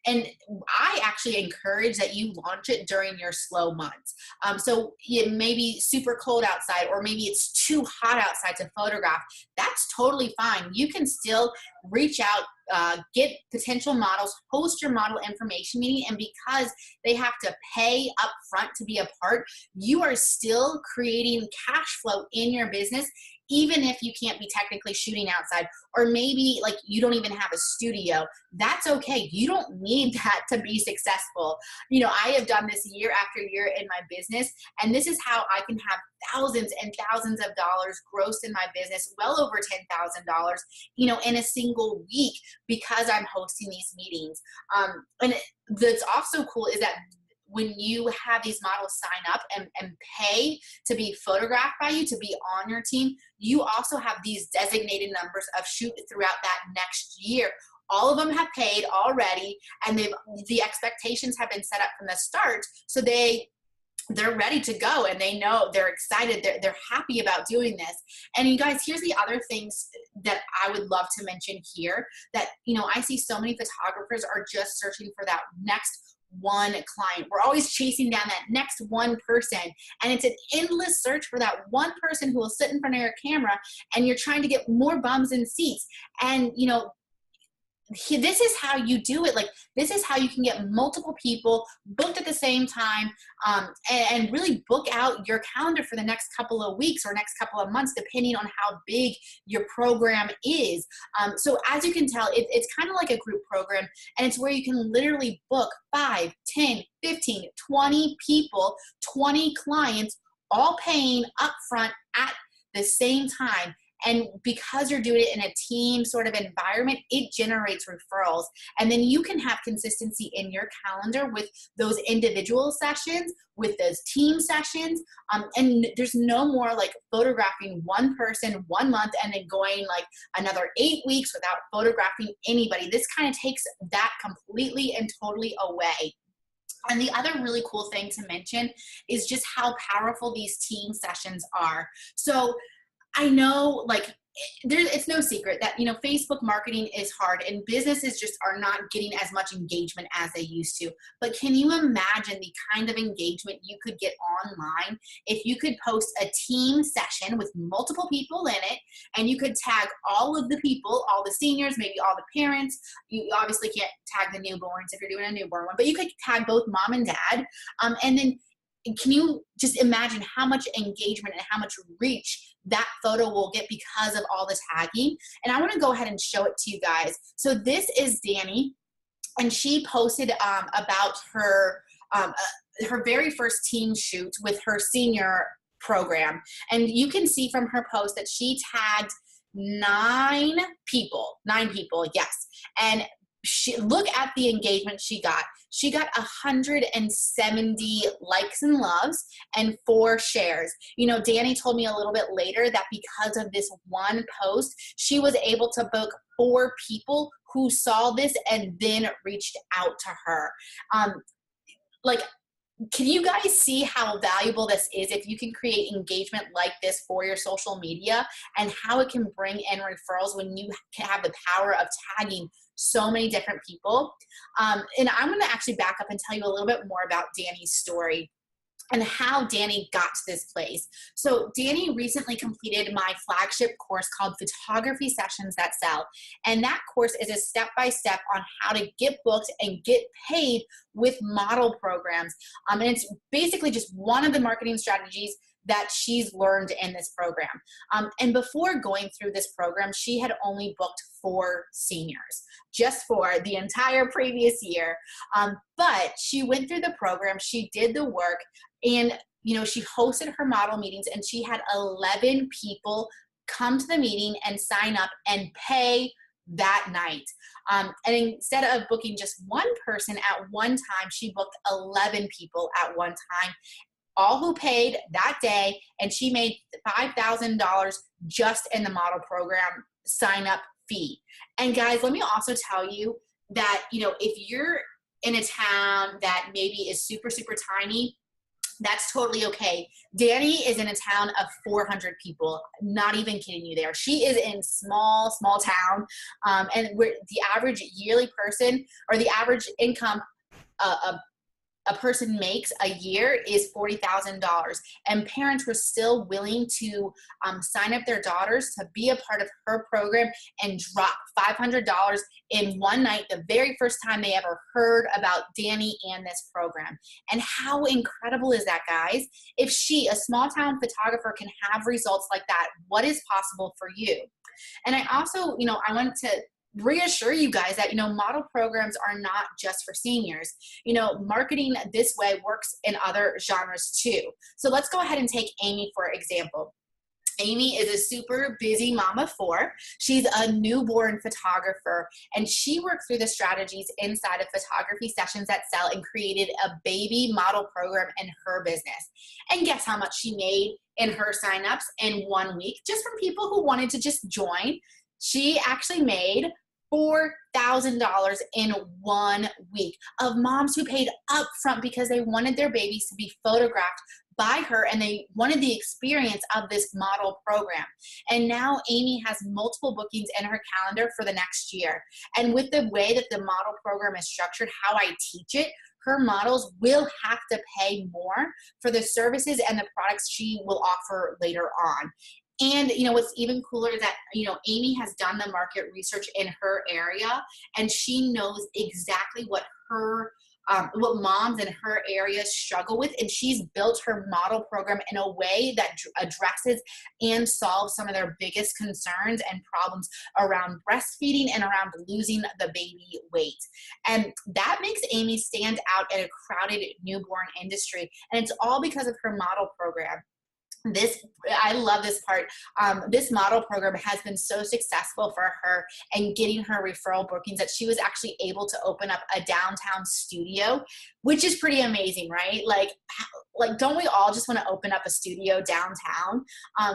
And I actually encourage that you launch it during your slow months. So it may be super cold outside, or maybe it's too hot outside to photograph. That's totally fine. You can still reach out, get potential models, host your model information meeting, and because they have to pay up front to be a part, you are still creating cash flow in your business, even if you can't be technically shooting outside, or maybe like you don't even have a studio. That's okay. You don't need that to be successful. I have done this year after year in my business, and this is how I can have thousands and thousands of dollars gross in my business, well over $10,000, in a single week, because I'm hosting these meetings. And that's also cool is that when you have these models sign up and pay to be photographed by you, to be on your team, you also have these designated numbers of shoot throughout that next year. All of them have paid already, and the expectations have been set up from the start, so they're ready to go, and they know, they're excited, they're happy about doing this. And you guys, here's the other things that I would love to mention here, that I see so many photographers are just searching for that next one client. We're always chasing down that next one person, and it's an endless search for that one person who will sit in front of your camera, and you're trying to get more bums in seats. And this is how you do it. Like, this is how you can get multiple people booked at the same time, and really book out your calendar for the next couple of weeks or next couple of months, depending on how big your program is. So as you can tell, it's kind of like a group program, and it's where you can literally book 5, 10, 15, 20 people, 20 clients, all paying upfront at the same time. And because you're doing it in a team sort of environment, it generates referrals. And then you can have consistency in your calendar with those individual sessions, with those team sessions. And there's no more like photographing one person 1 month and then going like another 8 weeks without photographing anybody. This kind of takes that completely and totally away. And the other really cool thing to mention is just how powerful these team sessions are. So I know, like, it's no secret that, Facebook marketing is hard, and businesses just are not getting as much engagement as they used to. But can you imagine the kind of engagement you could get online if you could post a team session with multiple people in it, and you could tag all of the people, all the seniors, maybe all the parents. You obviously can't tag the newborns if you're doing a newborn one, but you could tag both mom and dad. And then can you just imagine how much engagement and how much reach that photo will get because of all the tagging? And I want to go ahead and show it to you guys. So this is Danny, and she posted about her very first team shoot with her senior program. And you can see from her post that she tagged 9 people, yes. And look at the engagement she got. She got 170 likes and loves and 4 shares. Danny told me a little bit later that because of this one post, she was able to book 4 people who saw this and then reached out to her. Can you guys see how valuable this is if you can create engagement like this for your social media, and how it can bring in referrals when you can have the power of tagging so many different people? And I'm going to actually back up and tell you a little bit more about Danny's story and how Danny got to this place. So Danny recently completed my flagship course called Photography Sessions That Sell. And that course is a step-by-step on how to get booked and get paid with model programs. And it's basically just one of the marketing strategies that she's learned in this program. And before going through this program, she had only booked 4 seniors just for the entire previous year. But she went through the program, she did the work, and she hosted her model meetings, and she had 11 people come to the meeting and sign up and pay that night. And instead of booking just one person at one time, she booked 11 people at one time, all who paid that day, and she made $5,000 just in the model program sign up fee. And guys, let me also tell you that, if you're in a town that maybe is super, super tiny, that's totally okay. Danny is in a town of 400 people. Not even kidding you there. She is in small town. And the average yearly person, or the average income a person makes a year is $40,000, and parents were still willing to sign up their daughters to be a part of her program and drop $500 in one night, the very first time they ever heard about Danny and this program. And how incredible is that, guys? If she, a small town photographer, can have results like that, what is possible for you? And I also, I wanted to reassure you guys that, model programs are not just for seniors. Marketing this way works in other genres too. So let's go ahead and take Amy for example. Amy is a super busy mom of 4. She's a newborn photographer, and she worked through the strategies inside of Photography Sessions That Sell and created a baby model program in her business. And guess how much she made in her signups in 1 week, just from people who wanted to just join? She actually made $4,000 in 1 week of moms who paid upfront because they wanted their babies to be photographed by her, and they wanted the experience of this model program. And now Amy has multiple bookings in her calendar for the next year. And with the way that the model program is structured, how I teach it, her models will have to pay more for the services and the products she will offer later on. And, what's even cooler is that, Amy has done the market research in her area, and she knows exactly what moms in her area struggle with. And she's built her model program in a way that addresses and solves some of their biggest concerns and problems around breastfeeding and around losing the baby weight. And that makes Amy stand out in a crowded newborn industry. And it's all because of her model program. I love this part. This model program has been so successful for her and getting her referral bookings that she was actually able to open up a downtown studio, which is pretty amazing, right? Like don't we all just want to open up a studio downtown?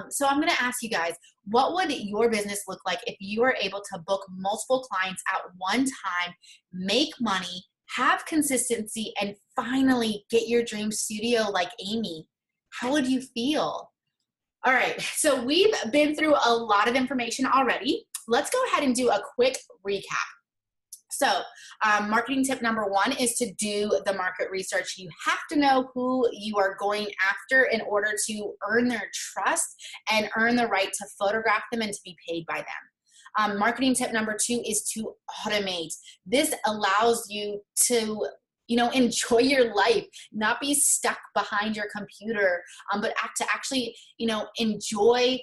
So I'm going to ask you guys, what would your business look like if you were able to book multiple clients at one time, make money, have consistency, and finally get your dream studio like Amy? How would you feel? All right, so we've been through a lot of information already. Let's go ahead and do a quick recap. So marketing tip number 1 is to do the market research. You have to know who you are going after in order to earn their trust and earn the right to photograph them and to be paid by them. Marketing tip number 2 is to automate. This allows you to enjoy your life, not be stuck behind your computer, but to actually, enjoy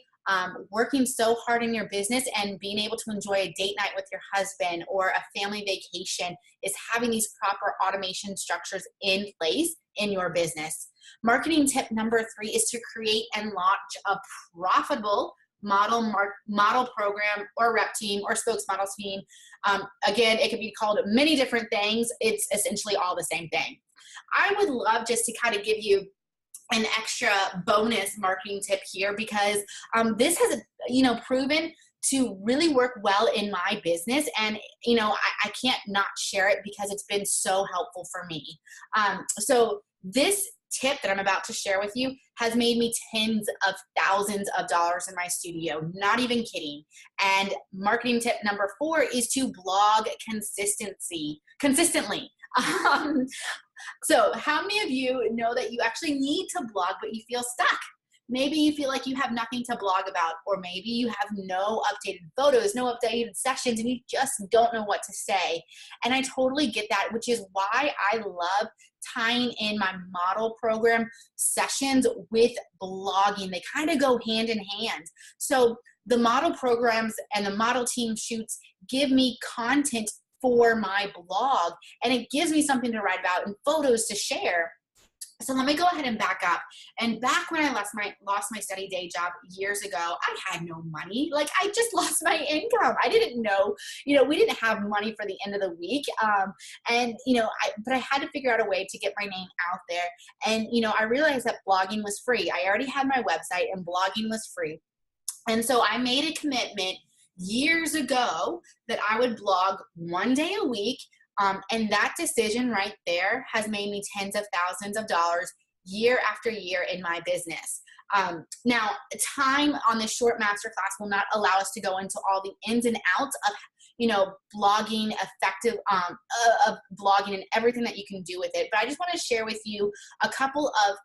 working so hard in your business and being able to enjoy a date night with your husband or a family vacation is having these proper automation structures in place in your business. Marketing tip number 3 is to create and launch a profitable model program or rep team or spokesmodel team. Again, it could be called many different things. It's essentially all the same thing. I would love just to kind of give you an extra bonus marketing tip here because this has, proven to really work well in my business. And, I can't not share it because it's been so helpful for me. So this tip that I'm about to share with you has made me tens of thousands of dollars in my studio, not even kidding. And marketing tip number 4 is to blog consistently. So how many of you know that you actually need to blog, but you feel stuck? maybe you feel like you have nothing to blog about, or maybe you have no updated photos, no updated sessions, and you just don't know what to say. And I totally get that, which is why I love tying in my model program sessions with blogging. They kind of go hand in hand. So the model programs and the model team shoots give me content for my blog, and it gives me something to write about and photos to share. So let me go ahead and back up. And back when I lost my steady day job years ago, I had no money. Like, I just lost my income. I didn't know, we didn't have money for the end of the week. But I had to figure out a way to get my name out there. And, I realized that blogging was free. I already had my website and blogging was free. And so I made a commitment years ago that I would blog one day a week. And that decision right there has made me tens of thousands of dollars year after year in my business. Now, time on this short masterclass will not allow us to go into all the ins and outs of, blogging, of blogging and everything that you can do with it. But I just want to share with you a couple of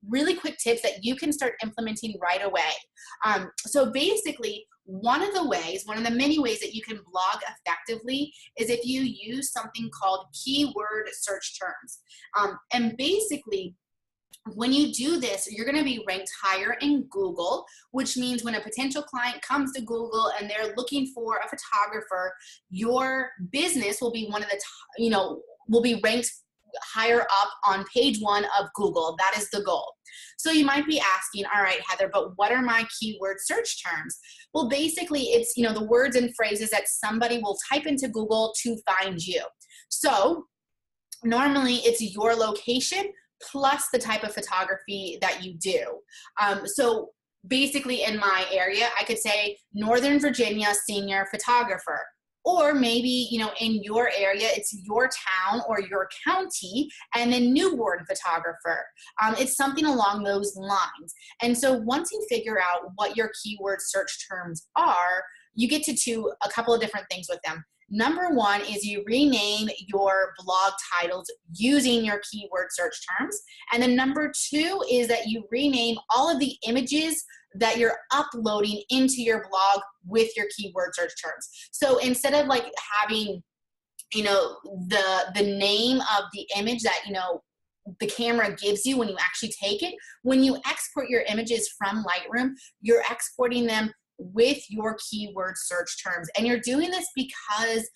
really quick tips that you can start implementing right away. So basically, one of the many ways that you can blog effectively is if you use something called keyword search terms. And basically, when you do this, you're going to be ranked higher in Google, which means when a potential client comes to Google and they're looking for a photographer, your business will be one of the, will be ranked higher up on page 1 of Google. That is the goal. So you might be asking, all right, Heather, but what are my keyword search terms? Well, basically it's, the words and phrases that somebody will type into Google to find you. So normally it's your location plus the type of photography that you do. So basically in my area, I could say Northern Virginia senior photographer. Or maybe, in your area, it's your town or your county and then newborn photographer. It's something along those lines. And so once you figure out what your keyword search terms are, you get to do a couple of different things with them. Number one is you rename your blog titles using your keyword search terms. And then number two is that you rename all of the images that you're uploading into your blog with your keyword search terms. So instead of like having, the name of the image that, the camera gives you when you actually take it, when you export your images from Lightroom, you're exporting them with your keyword search terms. And you're doing this because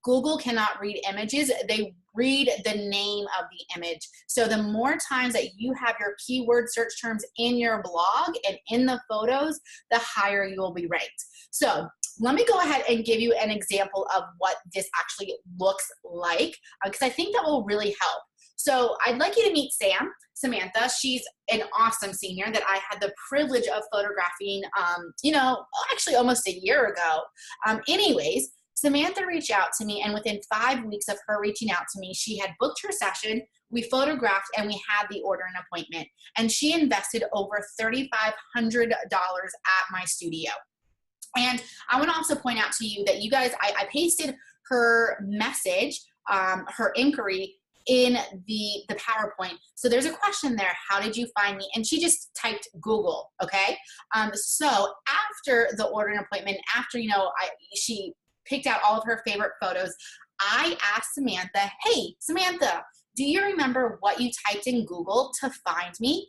Google cannot read images. They read the name of the image. So the more times that you have your keyword search terms in your blog and in the photos, the higher you will be ranked. So let me go ahead and give you an example of what this actually looks like, because I think that will really help. So I'd like you to meet Samantha. She's an awesome senior that I had the privilege of photographing, actually almost a year ago. Anyways, Samantha reached out to me, and within 5 weeks of her reaching out to me, she had booked her session, we photographed, and we had the order and appointment. And she invested over $3,500 at my studio. And I want to also point out to you that you guys, I pasted her message, her inquiry in the PowerPoint. So there's a question there. How did you find me? And she just typed Google. Okay. So after the order and appointment, after, she picked out all of her favorite photos, I asked Samantha, hey, Samantha, do you remember what you typed in Google to find me?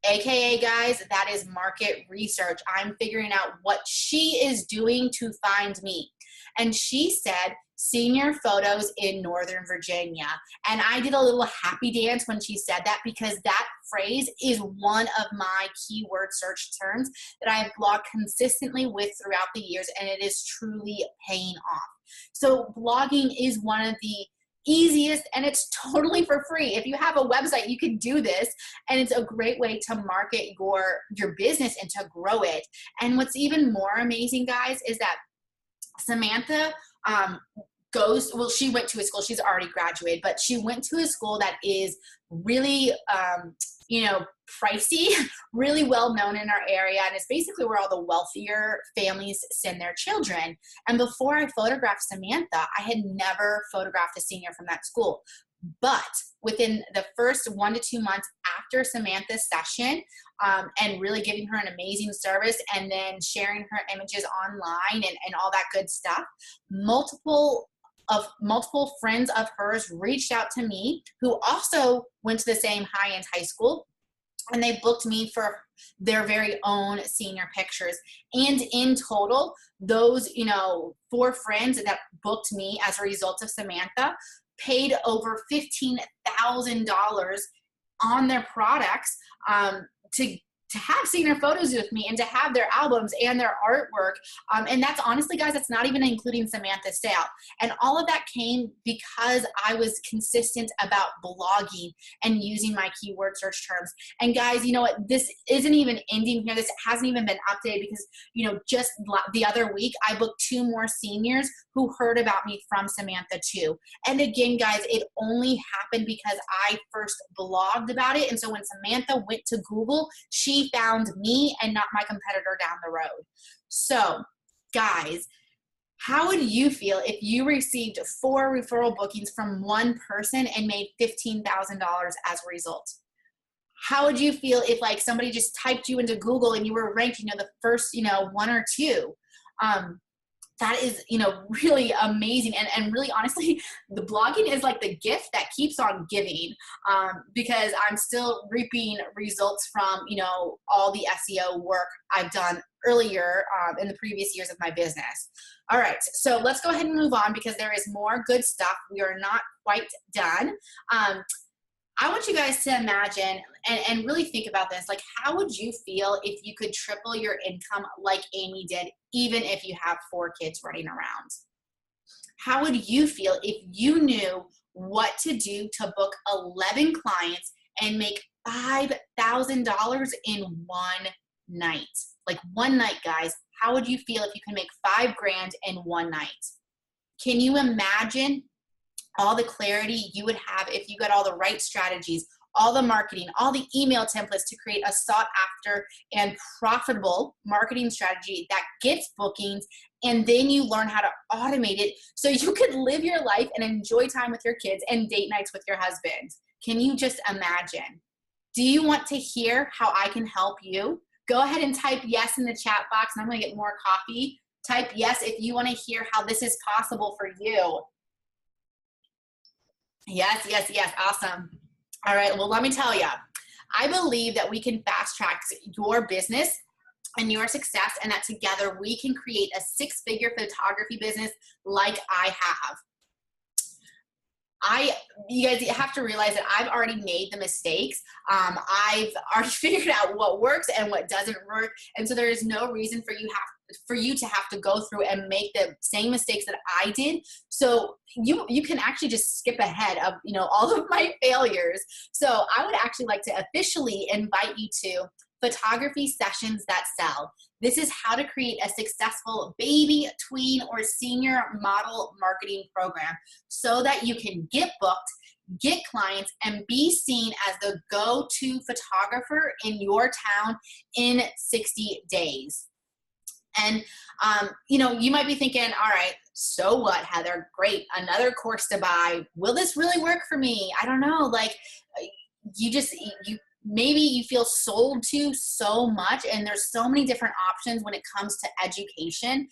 AKA, guys, that is market research. I'm figuring out what she is doing to find me. And she said, senior photos in Northern Virginia. And I did a little happy dance when she said that, because that phrase is one of my keyword search terms that I have blogged consistently with throughout the years, and it is truly paying off. So blogging is one of the easiest, and it's totally for free. If you have a website, you can do this, and it's a great way to market your business and to grow it. And what's even more amazing, guys, is that Samantha she went to a school, she's already graduated, but she went to a school that is really, pricey, really well known in our area. And it's basically where all the wealthier families send their children. And before I photographed Samantha, I had never photographed a senior from that school. But within the first 1 to 2 months after Samantha's session and really giving her an amazing service and then sharing her images online and all that good stuff, multiple friends of hers reached out to me who also went to the same high-end high school, and they booked me for their very own senior pictures. And in total, those, 4 friends that booked me as a result of Samantha paid over $15,000 on their products to have senior photos with me and to have their albums and their artwork. And that's honestly, guys, that's not even including Samantha's sale. And all of that came because I was consistent about blogging and using my keyword search terms. And guys, you know what? This isn't even ending here. This hasn't even been updated because, just the other week, I booked 2 more seniors who heard about me from Samantha too. And again, guys, it only happened because I first blogged about it. And so when Samantha went to Google, she found me and not my competitor down the road. So guys, how would you feel if you received 4 referral bookings from one person and made $15,000 as a result? How would you feel if like somebody just typed you into Google and you were ranked, the first, 1 or 2? That is, really amazing. And really, honestly, the blogging is like the gift that keeps on giving, because I'm still reaping results from, all the SEO work I've done earlier in the previous years of my business. All right, so let's go ahead and move on because there is more good stuff. We are not quite done. I want you guys to imagine and really think about this. Like, how would you feel if you could triple your income like Amy did, even if you have 4 kids running around? How would you feel if you knew what to do to book 11 clients and make $5,000 in one night? Like one night, guys. How would you feel if you can make $5,000 in one night? Can you imagine all the clarity you would have if you got all the right strategies, all the marketing, all the email templates to create a sought after and profitable marketing strategy that gets bookings, and then you learn how to automate it so you could live your life and enjoy time with your kids and date nights with your husband? Can you just imagine? Do you want to hear how I can help you? Go ahead and type yes in the chat box, and I'm going to get more coffee. Type yes if you want to hear how this is possible for you. Yes. Awesome. All right. Well, let me tell you, I believe that we can fast track your business and your success, and that together we can create a 6-figure photography business like I have. You guys have to realize that I've already made the mistakes. I've already figured out what works and what doesn't work. And so there is no reason for you to have to go through and make the same mistakes that I did. So you can actually just skip ahead of, all of my failures. So I would actually like to officially invite you to Photography Sessions That Sell. This is how to create a successful baby, tween, or senior model marketing program so that you can get booked, get clients, and be seen as the go-to photographer in your town in 60 days. And, you might be thinking, all right, so what, Heather? Great. Another course to buy. Will this really work for me? I don't know. Like, maybe you feel sold to so much, and there's so many different options when it comes to education.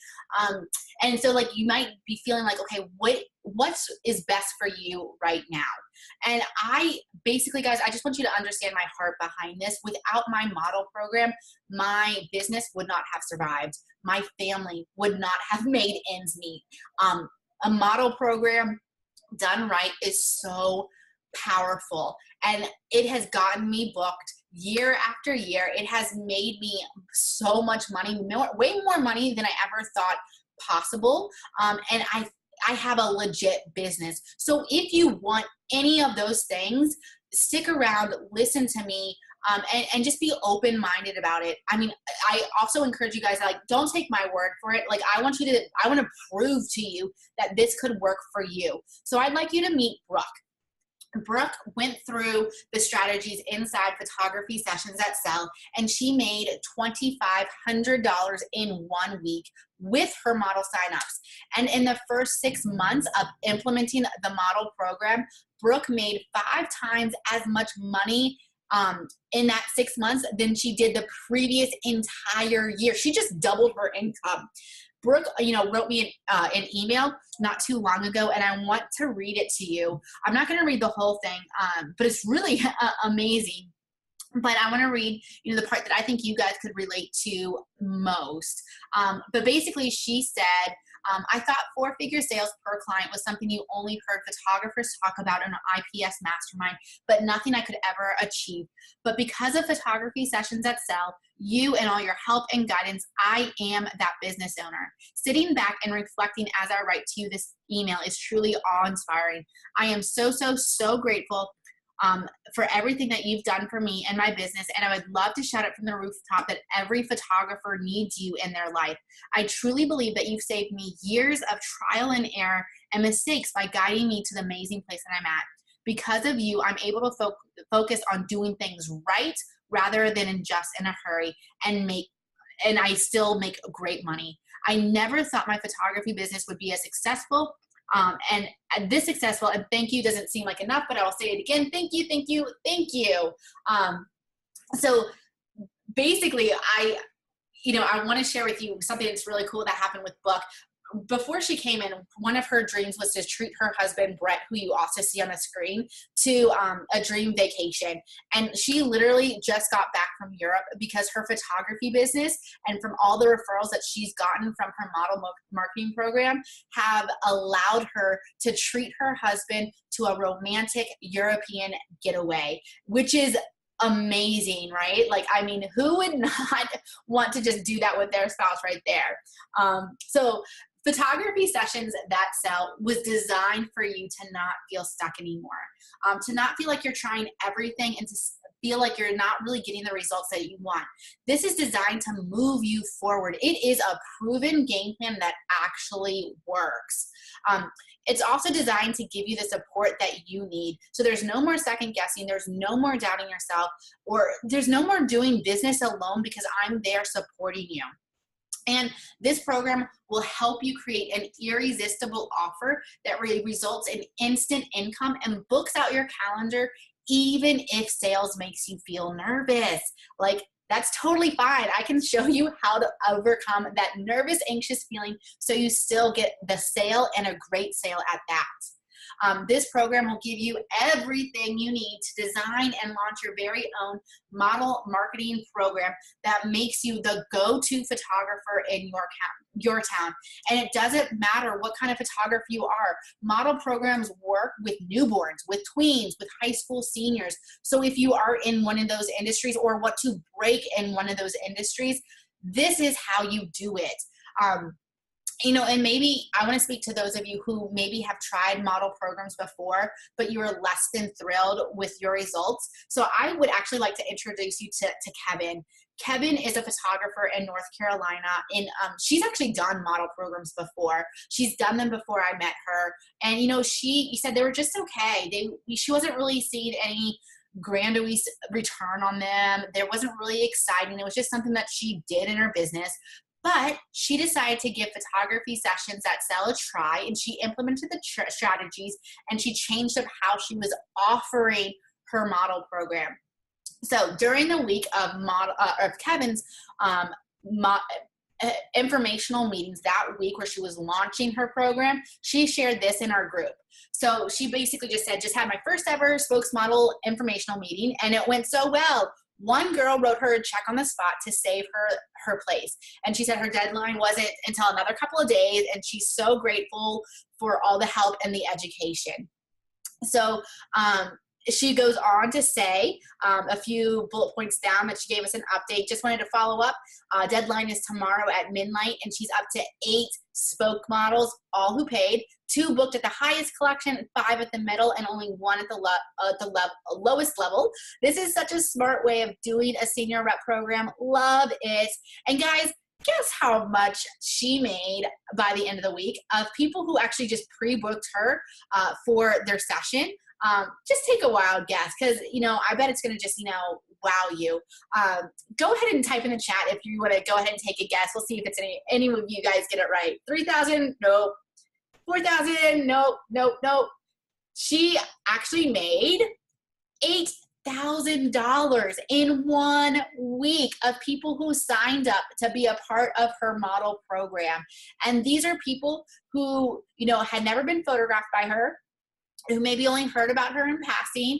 And so like you might be feeling like, okay, what is best for you right now? And I basically, guys, I just want you to understand my heart behind this. Without my model program, my business would not have survived. My family would not have made ends meet. A model program done right is so powerful, and it has gotten me booked year after year. It has made me so much money, way more money than I ever thought possible. And I have a legit business. So if you want any of those things, stick around, listen to me, and just be open-minded about it. I mean, I also encourage you guys, like, don't take my word for it. Like, I want to prove to you that this could work for you. So I'd like you to meet Brooke. Brooke went through the strategies inside Photography Sessions That Sell, and she made $2,500 in 1 week with her model signups. And in the first 6 months of implementing the model program, Brooke made 5 times as much money in that 6 months than she did the previous entire year. She just doubled her income. Brooke, wrote me an email not too long ago, and I want to read it to you. I'm not going to read the whole thing, but it's really amazing. But I want to read, the part that I think you guys could relate to most. But basically, she said, I thought 4-figure sales per client was something you only heard photographers talk about in an IPS mastermind, but nothing I could ever achieve. But because of photography sessions that sell, you and all your help and guidance, I am that business owner. Sitting back and reflecting as I write to you this email is truly awe-inspiring. I am so, so, so grateful for everything that you've done for me and my business. And I would love to shout it from the rooftop that every photographer needs you in their life. I truly believe that you've saved me years of trial and error and mistakes by guiding me to the amazing place that I'm at. Because of you, I'm able to focus on doing things right rather than just in a hurry, and I still make great money. I never thought my photography business would be as successful and this successful, and thank you doesn't seem like enough, but I will say it again. Thank you, thank you, thank you. So basically, I want to share with you something that's really cool that happened with Brooke. Before she came in, one of her dreams was to treat her husband, Brett, who you also see on the screen, to a dream vacation. And she literally just got back from Europe because her photography business and from all the referrals that she's gotten from her model marketing program have allowed her to treat her husband to a romantic European getaway, which is amazing, right? Like, I mean, who would not want to just do that with their spouse right there? So photography sessions that sell was designed for you to not feel stuck anymore, to not feel like you're trying everything and to feel like you're not really getting the results that you want. This is designed to move you forward. It is a proven game plan that actually works. It's also designed to give you the support that you need. So there's no more second guessing. There's no more doubting yourself, or there's no more doing business alone because I'm there supporting you. And this program will help you create an irresistible offer that really results in instant income and books out your calendar, even if sales makes you feel nervous. Like, that's totally fine. I can show you how to overcome that nervous, anxious feeling so you still get the sale, and a great sale at that. This program will give you everything you need to design and launch your very own model marketing program that makes you the go-to photographer in your town. And it doesn't matter what kind of photographer you are. Model programs work with newborns, with tweens, with high school seniors. So if you are in one of those industries or want to break in one of those industries, this is how you do it. And maybe I want to speak to those of you who maybe have tried model programs before, but you are less than thrilled with your results. So I would actually like to introduce you to Kevin. Kevin is a photographer in North Carolina, and she's actually done model programs before. She's done them before I met her. And, she said they were just okay. She wasn't really seeing any grandiose return on them. There wasn't really exciting. It was just something that she did in her business. But she decided to give photography sessions that sell a try, and she implemented the strategies, and she changed up how she was offering her model program. So during the week of Kevin's informational meetings that week where she was launching her program, she shared this in our group. So she basically just said, just had my first ever spokesmodel informational meeting, and it went so well. One girl wrote her a check on the spot to save her place. And she said her deadline wasn't until another couple of days, and she's so grateful for all the help and the education. So she goes on to say a few bullet points down that she gave us an update. Just wanted to follow up. Deadline is tomorrow at midnight, and she's up to 8 spoke models, all who paid, 2 booked at the highest collection, 5 at the middle, and only 1 at the lowest level. This is such a smart way of doing a senior rep program. Love it. And guys, guess how much she made by the end of the week of people who actually just pre-booked her for their session. Just take a wild guess, because I bet it's going to just wow you. Go ahead and type in the chat if you want to go ahead and take a guess. We'll see if it's any of you guys get it right. 3,000? Nope. 4,000? Nope. She actually made $8,000 in 1 week of people who signed up to be a part of her model program. And these are people who, you know, had never been photographed by her, who maybe only heard about her in passing,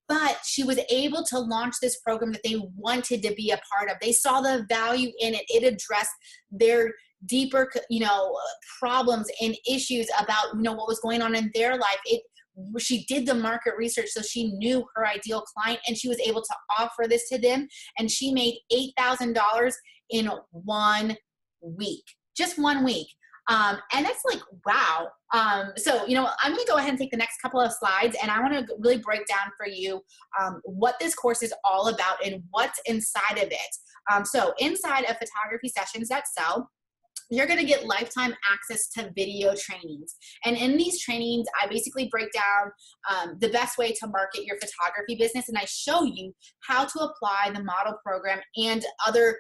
but she was able to launch this program that they wanted to be a part of. They saw the value in it. It addressed their deeper, you know, problems and issues about, you know, what was going on in their life. She did the market research, so she knew her ideal client, and she was able to offer this to them. And she made $8,000 in 1 week, just 1 week. And that's like, wow. So, you know, I'm going to go ahead and take the next couple of slides, and I want to really break down for you what this course is all about and what's inside of it. So inside of Photography Sessions That Sell, you're going to get lifetime access to video trainings. And in these trainings, I basically break down the best way to market your photography business, and I show you how to apply the model program and other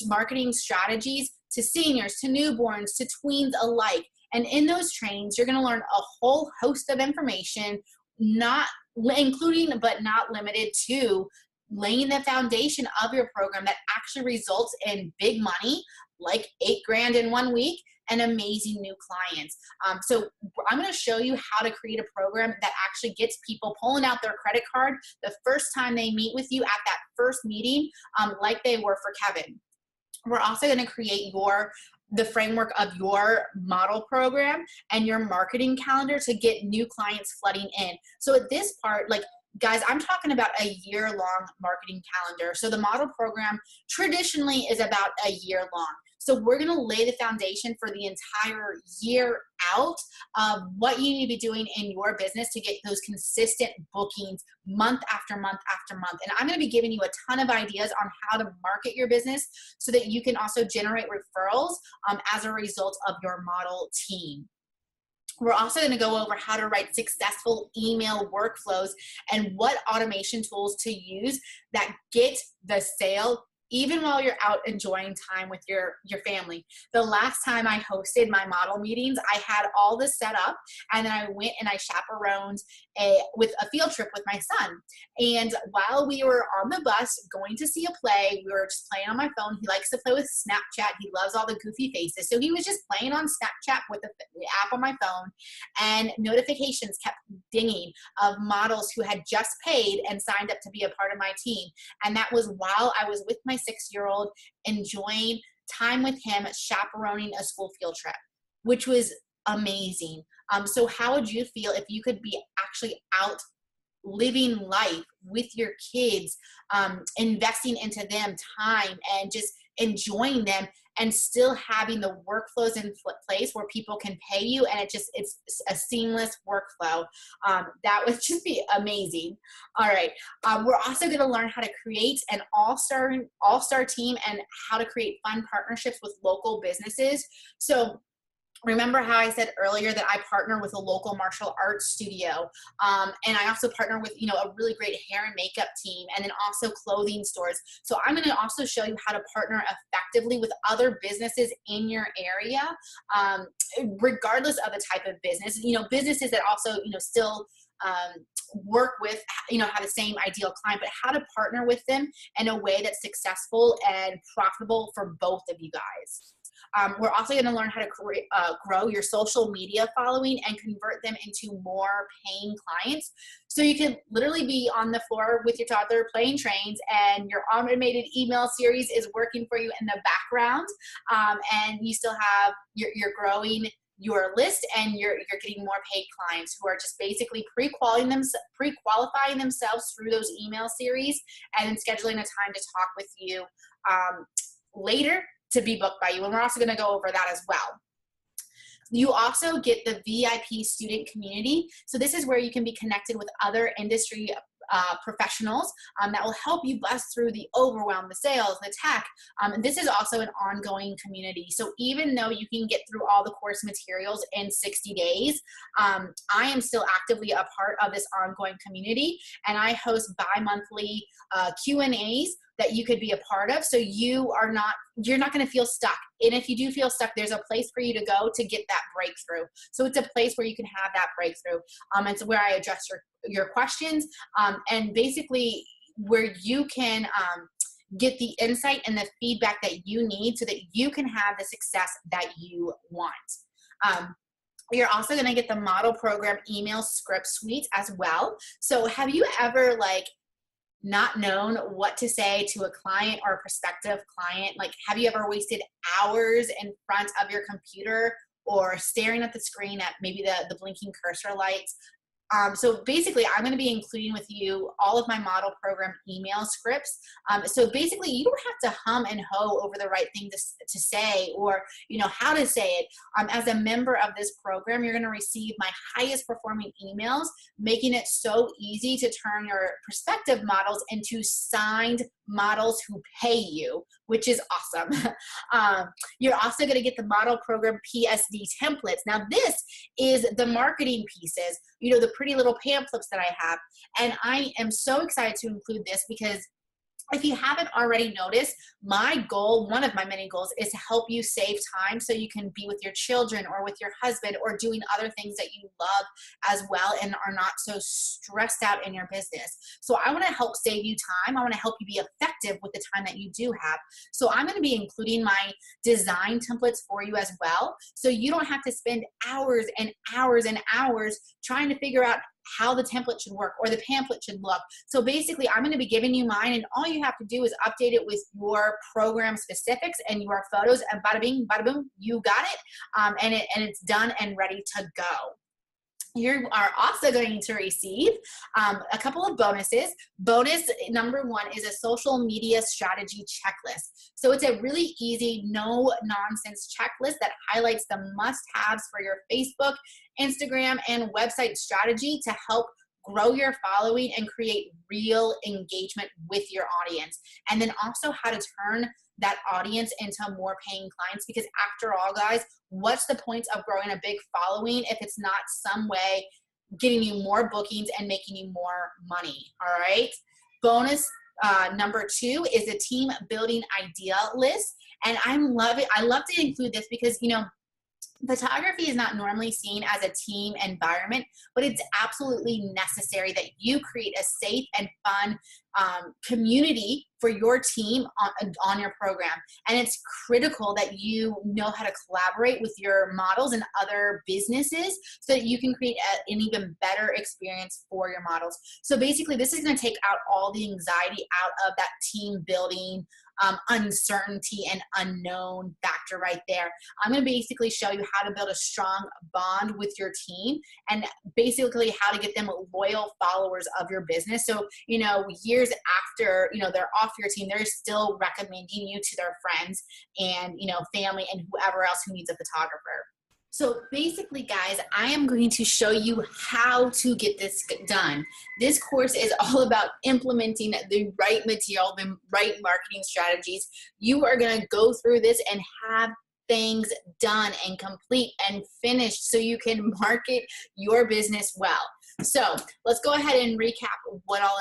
marketing strategies to seniors, to newborns, to tweens alike. And in those trainings, you're going to learn a whole host of information, not including but not limited to laying the foundation of your program that actually results in big money, like $8,000 in 1 week, and amazing new clients. So I'm going to show you how to create a program that actually gets people pulling out their credit card the first time they meet with you at that first meeting, like they were for Kevin. We're also going to create the framework of your model program and your marketing calendar to get new clients flooding in. So at this part, like, guys, I'm talking about a year-long marketing calendar. So the model program traditionally is about a year long. So we're going to lay the foundation for the entire year out of what you need to be doing in your business to get those consistent bookings month after month after month. And I'm going to be giving you a ton of ideas on how to market your business so that you can also generate referrals as a result of your model team. We're also going to go over how to write successful email workflows and what automation tools to use that get the sale even while you're out enjoying time with your family. The last time I hosted my model meetings, I had all this set up, and then I went and I chaperoned with a field trip with my son. And while we were on the bus going to see a play, we were just playing on my phone. He likes to play with Snapchat. He loves all the goofy faces. So he was just playing on Snapchat with the app on my phone, and notifications kept dinging of models who had just paid and signed up to be a part of my team. And that was while I was with my 6-year-old enjoying time with him, chaperoning a school field trip, which was amazing. So how would you feel if you could be actually out living life with your kids, investing into them time and just enjoying them, and still having the workflows in place where people can pay you, and it's a seamless workflow? That would just be amazing. All right, we're also going to learn how to create an all-star team and how to create fun partnerships with local businesses. So remember how I said earlier that I partner with a local martial arts studio, and I also partner with, you know, a really great hair and makeup team, and then also clothing stores. So I'm going to also show you how to partner effectively with other businesses in your area, regardless of the type of business. You know, businesses that also, you know, still work with, you know, have the same ideal client, but how to partner with them in a way that's successful and profitable for both of you guys. We're also going to learn how to grow your social media following and convert them into more paying clients. So you can literally be on the floor with your toddler playing trains, and your automated email series is working for you in the background, and you still have you're growing your list, and you're getting more paid clients who are just basically pre-qualifying themselves through those email series, and then scheduling a time to talk with you later to be booked by you. And we're also going to go over that as well. You also get the VIP student community. So this is where you can be connected with other industry professionals that will help you bust through the overwhelm, the sales, the tech. And this is also an ongoing community. So even though you can get through all the course materials in 60 days, I am still actively a part of this ongoing community, and I host bi-monthly Q&As that you could be a part of. So you're not going to feel stuck. And if you do feel stuck, there's a place for you to go to get that breakthrough. So it's a place where you can have that breakthrough. It's where I address your questions, and basically where you can get the insight and the feedback that you need so that you can have the success that you want. You're also going to get the model program email script suite as well. So have you ever not known what to say to a client or a prospective client? Like, have you ever wasted hours in front of your computer or staring at the screen at maybe the blinking cursor lights? So basically, I'm going to be including with you all of my model program email scripts. So basically, you don't have to hum and ho over the right thing to say, or how to say it. As a member of this program, you're going to receive my highest performing emails, making it so easy to turn your prospective models into signed models who pay you, which is awesome. You're also going to get the model program PSD templates. Now, this is the marketing pieces, the pretty little pamphlets that I have. And I am so excited to include this because if you haven't already noticed, my goal, one of my many goals, is to help you save time so you can be with your children or with your husband or doing other things that you love as well and are not so stressed out in your business. So I want to help save you time. I want to help you be effective with the time that you do have. So I'm going to be including my design templates for you as well. So you don't have to spend hours and hours and hours trying to figure out how the template should work or the pamphlet should look. So basically, I'm going to be giving you mine, and all you have to do is update it with your program specifics and your photos, and bada bing, bada boom, you got it, and it's done and ready to go. You are also going to receive a couple of bonuses. Bonus number 1 is a social media strategy checklist. So it's a really easy, no nonsense checklist that highlights the must-haves for your Facebook, Instagram, and website strategy to help grow your following and create real engagement with your audience. And then also how to turn that audience into more paying clients, because after all, guys, what's the point of growing a big following if it's not some way getting you more bookings and making you more money? All right. Bonus number 2 is a team building idea list. And I love to include this because, photography is not normally seen as a team environment, but it's absolutely necessary that you create a safe and fun community for your team on your program. And it's critical that you know how to collaborate with your models and other businesses so that you can create an even better experience for your models. So basically, this is going to take out all the anxiety out of that team building, uncertainty and unknown factor right there. I'm going to basically show you how to build a strong bond with your team and basically how to get them loyal followers of your business. So, years after, they're off your team, they're still recommending you to their friends and, family and whoever else who needs a photographer. So basically, guys, I am going to show you how to get this done. This course is all about implementing the right material, the right marketing strategies. You are going to go through this and have things done and complete and finished so you can market your business well. So let's go ahead and recap what all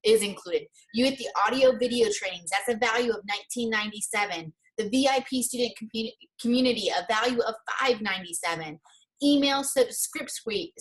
is included. You get the audio video trainings. That's a value of $19.97. The VIP student community, a value of $5.97. Email script suite,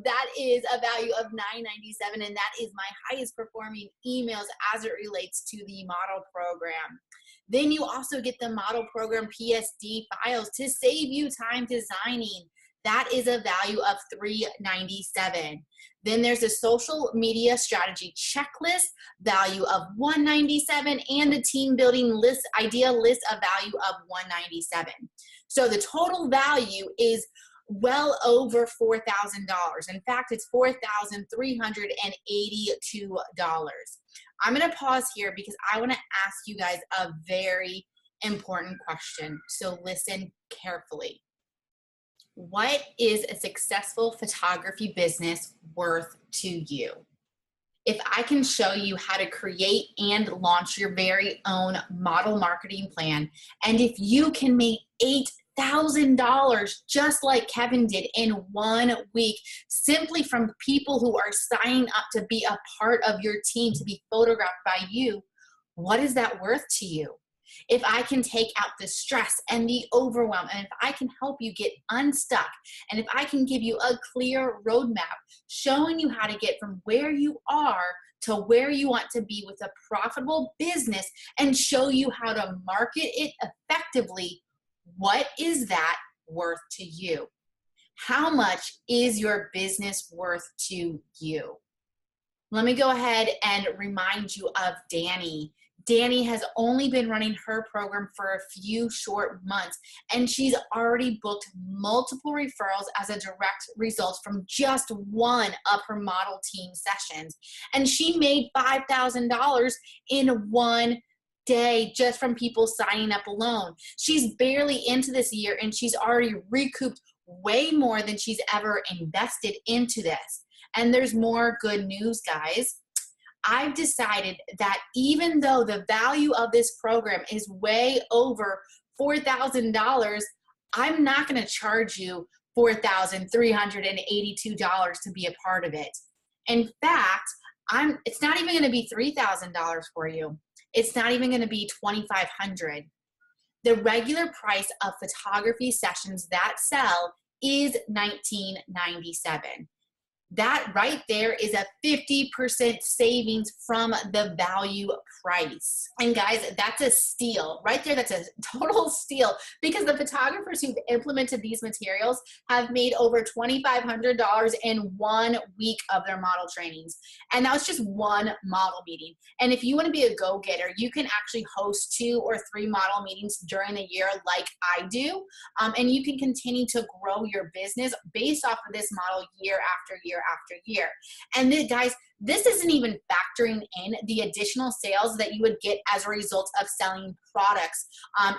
that is a value of $9.97, and that is my highest performing emails as it relates to the model program. Then you also get the model program PSD files to save you time designing. That is a value of $3.97. Then there's a social media strategy checklist, value of $197, and the team building list, idea list, a value of $197. So the total value is well over $4,000. In fact, it's $4,382. I'm going to pause here because I want to ask you guys a very important question. So listen carefully. What is a successful photography business worth to you? If I can show you how to create and launch your very own model marketing plan, and if you can make $1,000 just like Kevin did in 1 week, simply from people who are signing up to be a part of your team, to be photographed by you, what is that worth to you? If I can take out the stress and the overwhelm, and if I can help you get unstuck, and if I can give you a clear roadmap showing you how to get from where you are to where you want to be with a profitable business, and show you how to market it effectively, what is that worth to you? How much is your business worth to you? Let me go ahead and remind you of Danny. Danny has only been running her program for a few short months, and she's already booked multiple referrals as a direct result from just one of her model team sessions. And she made $5,000 in 1 day just from people signing up alone. She's barely into this year, and she's already recouped way more than she's ever invested into this. And there's more good news, guys. I've decided that even though the value of this program is way over $4,000, I'm not going to charge you $4,382 to be a part of it. In fact, it's not even going to be $3,000 for you. It's not even going to be $2,500. The regular price of photography sessions that sell is $19.97. That right there is a 50% savings from the value price. And guys, that's a steal right there. That's a total steal, because the photographers who've implemented these materials have made over $2,500 in 1 week of their model trainings. And that was just one model meeting. And if you want to be a go-getter, you can actually host 2 or 3 model meetings during the year like I do. And you can continue to grow your business based off of this model year after year after year. And then, guys, this isn't even factoring in the additional sales that you would get as a result of selling products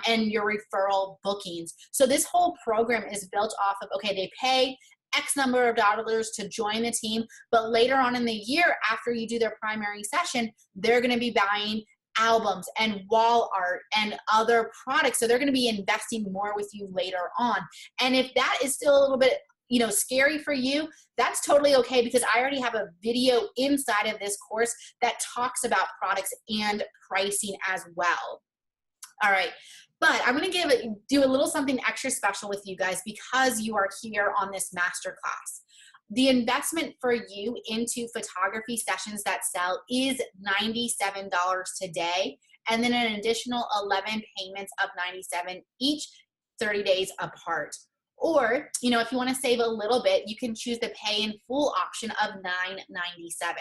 and your referral bookings. So this whole program is built off of, okay, they pay X number of dollars to join the team, but later on in the year, after you do their primary session, they're going to be buying albums and wall art and other products. So they're going to be investing more with you later on. And if that is still a little bit scary for you, that's totally okay, because I already have a video inside of this course that talks about products and pricing as well. All right. But I'm going to do a little something extra special with you guys because you are here on this masterclass. The investment for you into photography sessions that sell is $97 today, and then an additional 11 payments of $97 each, 30 days apart. Or, if you want to save a little bit, you can choose the pay in full option of $997.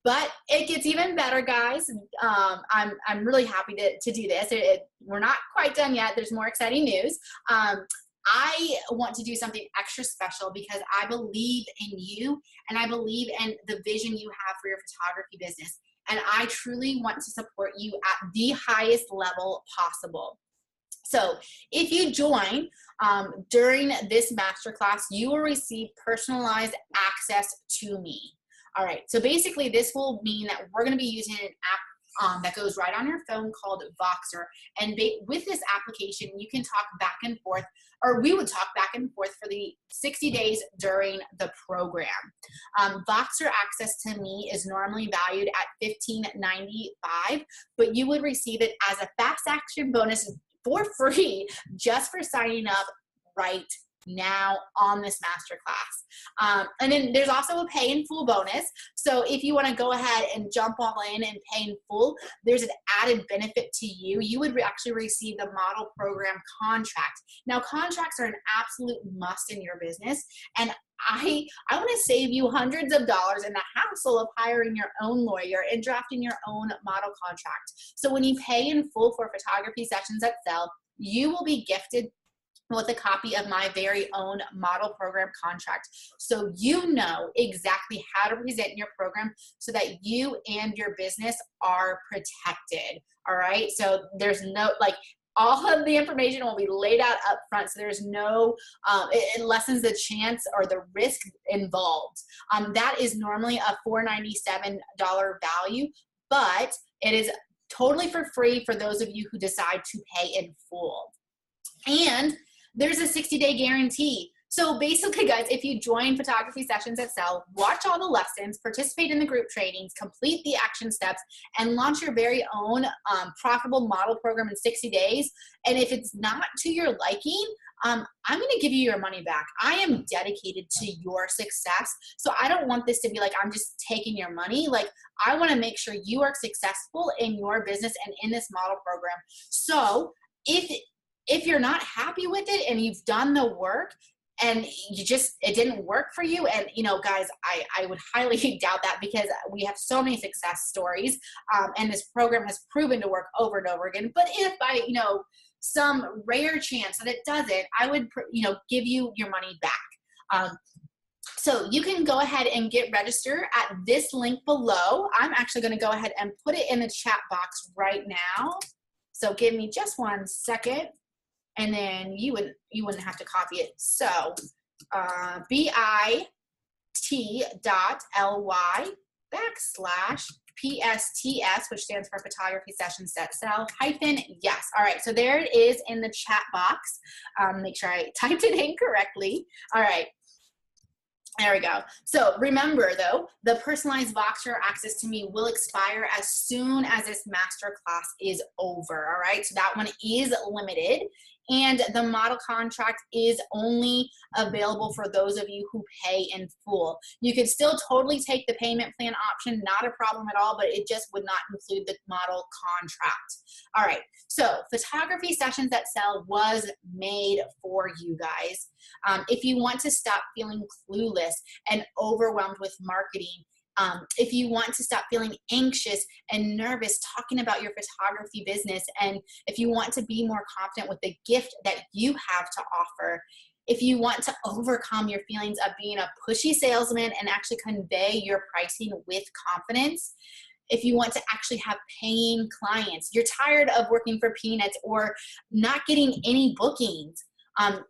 But it gets even better, guys. I'm really happy to do this. We're not quite done yet. There's more exciting news. I want to do something extra special because I believe in you, and I believe in the vision you have for your photography business. And I truly want to support you at the highest level possible. So if you join during this masterclass, you will receive personalized access to me. All right, so basically this will mean that we're going to be using an app that goes right on your phone called Voxer. And with this application, you can talk back and forth, or we would talk back and forth for the 60 days during the program. Voxer access to me is normally valued at $15.95, but you would receive it as a fast action bonus for free just for signing up right now on this masterclass. And then there's also a pay in full bonus. So if you want to go ahead and jump all in and pay in full, there's an added benefit to you. You would actually receive the model program contract. Now, contracts are an absolute must in your business. And I want to save you hundreds of dollars in the hassle of hiring your own lawyer and drafting your own model contract. So when you pay in full for photography sessions that sell, you will be gifted with a copy of my very own model program contract. So you know exactly how to present your program so that you and your business are protected. All right. So there's no, all of the information will be laid out up front, so there's no, it lessens the chance or the risk involved. That is normally a $497 value, but it is totally for free for those of you who decide to pay in full. And there's a 60-day guarantee. So basically, guys, if you join Photography Sessions That Sell, watch all the lessons, participate in the group trainings, complete the action steps, and launch your very own profitable model program in 60 days. And if it's not to your liking, I'm going to give you your money back. I am dedicated to your success. So I don't want this to be like, I'm just taking your money. Like, I want to make sure you are successful in your business and in this model program. So if you're not happy with it and you've done the work, and it didn't work for you. And, guys, I would highly doubt that, because we have so many success stories, and this program has proven to work over and over again. But if by, some rare chance that it doesn't, I would, give you your money back. So you can go ahead and get registered at this link below. I'm actually going to go ahead and put it in the chat box right now. So give me just 1 second. And then you wouldn't have to copy it. So bit.ly/PSTS, which stands for Photography Sessions That Sell -yes. All right, so there it is in the chat box. Make sure I typed it in correctly. All right. There we go. So remember, though, the personalized Voxer access to me will expire as soon as this masterclass is over. All right, so that one is limited. And the model contract is only available for those of you who pay in full. You could still totally take the payment plan option, not a problem at all, but it just would not include the model contract. All right, so Photography Sessions That Sell was made for you guys. If you want to stop feeling clueless and overwhelmed with marketing, if you want to stop feeling anxious and nervous talking about your photography business, and if you want to be more confident with the gift that you have to offer, if you want to overcome your feelings of being a pushy salesman and actually convey your pricing with confidence, if you want to actually have paying clients, you're tired of working for peanuts or not getting any bookings,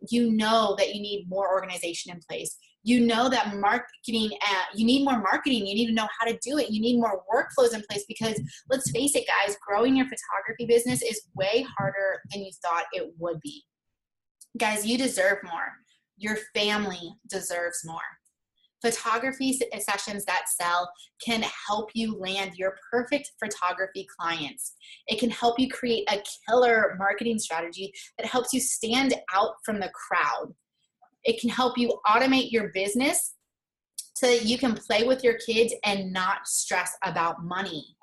you know that you need more organization in place. You know that marketing, you need more marketing. You need to know how to do it. You need more workflows in place, because let's face it, guys, growing your photography business is way harder than you thought it would be. Guys, you deserve more. Your family deserves more. Photography Sessions That Sell can help you land your perfect photography clients. It can help you create a killer marketing strategy that helps you stand out from the crowd. It can help you automate your business so that you can play with your kids and not stress about money.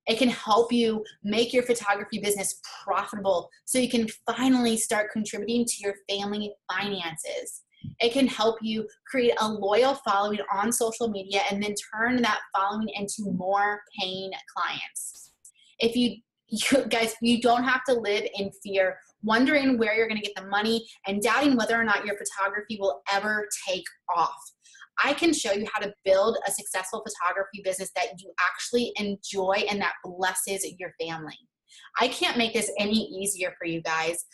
It can help you make your photography business profitable so you can finally start contributing to your family finances. It can help you create a loyal following on social media and then turn that following into more paying clients. If you guys, you don't have to live in fear, wondering where you're going to get the money and doubting whether or not your photography will ever take off. I can show you how to build a successful photography business that you actually enjoy and that blesses your family. I can't make this any easier for you guys.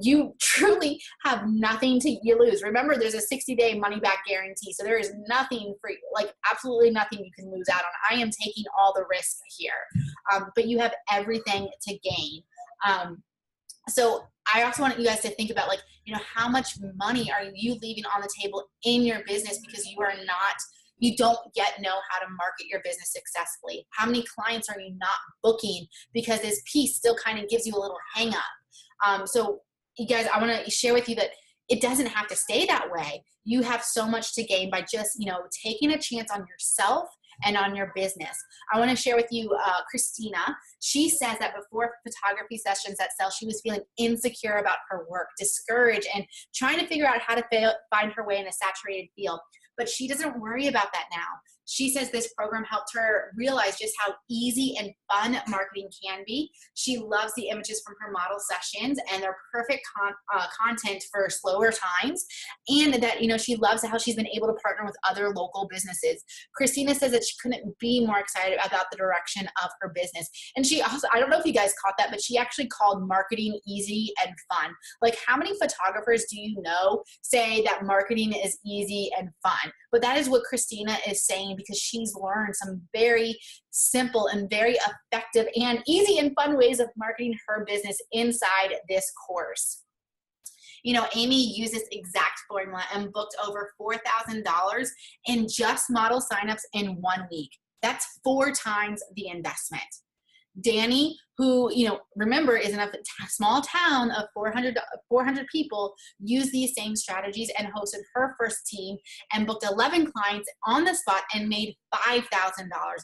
You truly have nothing to lose. Remember, there's a 60-day money-back guarantee, so there is nothing for you, like absolutely nothing you can lose out on. I am taking all the risk here, but you have everything to gain. So I also want you guys to think about, like, how much money are you leaving on the table in your business because you don't yet know how to market your business successfully? How many clients are you not booking because this piece still kind of gives you a little hang up? So you guys, I want to share with you that it doesn't have to stay that way. You have so much to gain by just, taking a chance on yourself and on your business. I want to share with you Christina. She says that before Photography Sessions That Sell, she was feeling insecure about her work, discouraged, and trying to figure out how to find her way in a saturated field. But she doesn't worry about that now. She says this program helped her realize just how easy and fun marketing can be. She loves the images from her model sessions, and they're perfect content for slower times. And that, she loves how she's been able to partner with other local businesses. Christina says that she couldn't be more excited about the direction of her business. And she also, I don't know if you guys caught that, but she actually called marketing easy and fun. Like, how many photographers do you know say that marketing is easy and fun? But that is what Christina is saying, because she's learned some very simple and very effective and easy and fun ways of marketing her business inside this course. Amy used this exact formula and booked over $4,000 in just model signups in 1 week. That's 4 times the investment. Danny, who, remember is in a small town of 400 people, used these same strategies and hosted her first team and booked 11 clients on the spot and made $5,000.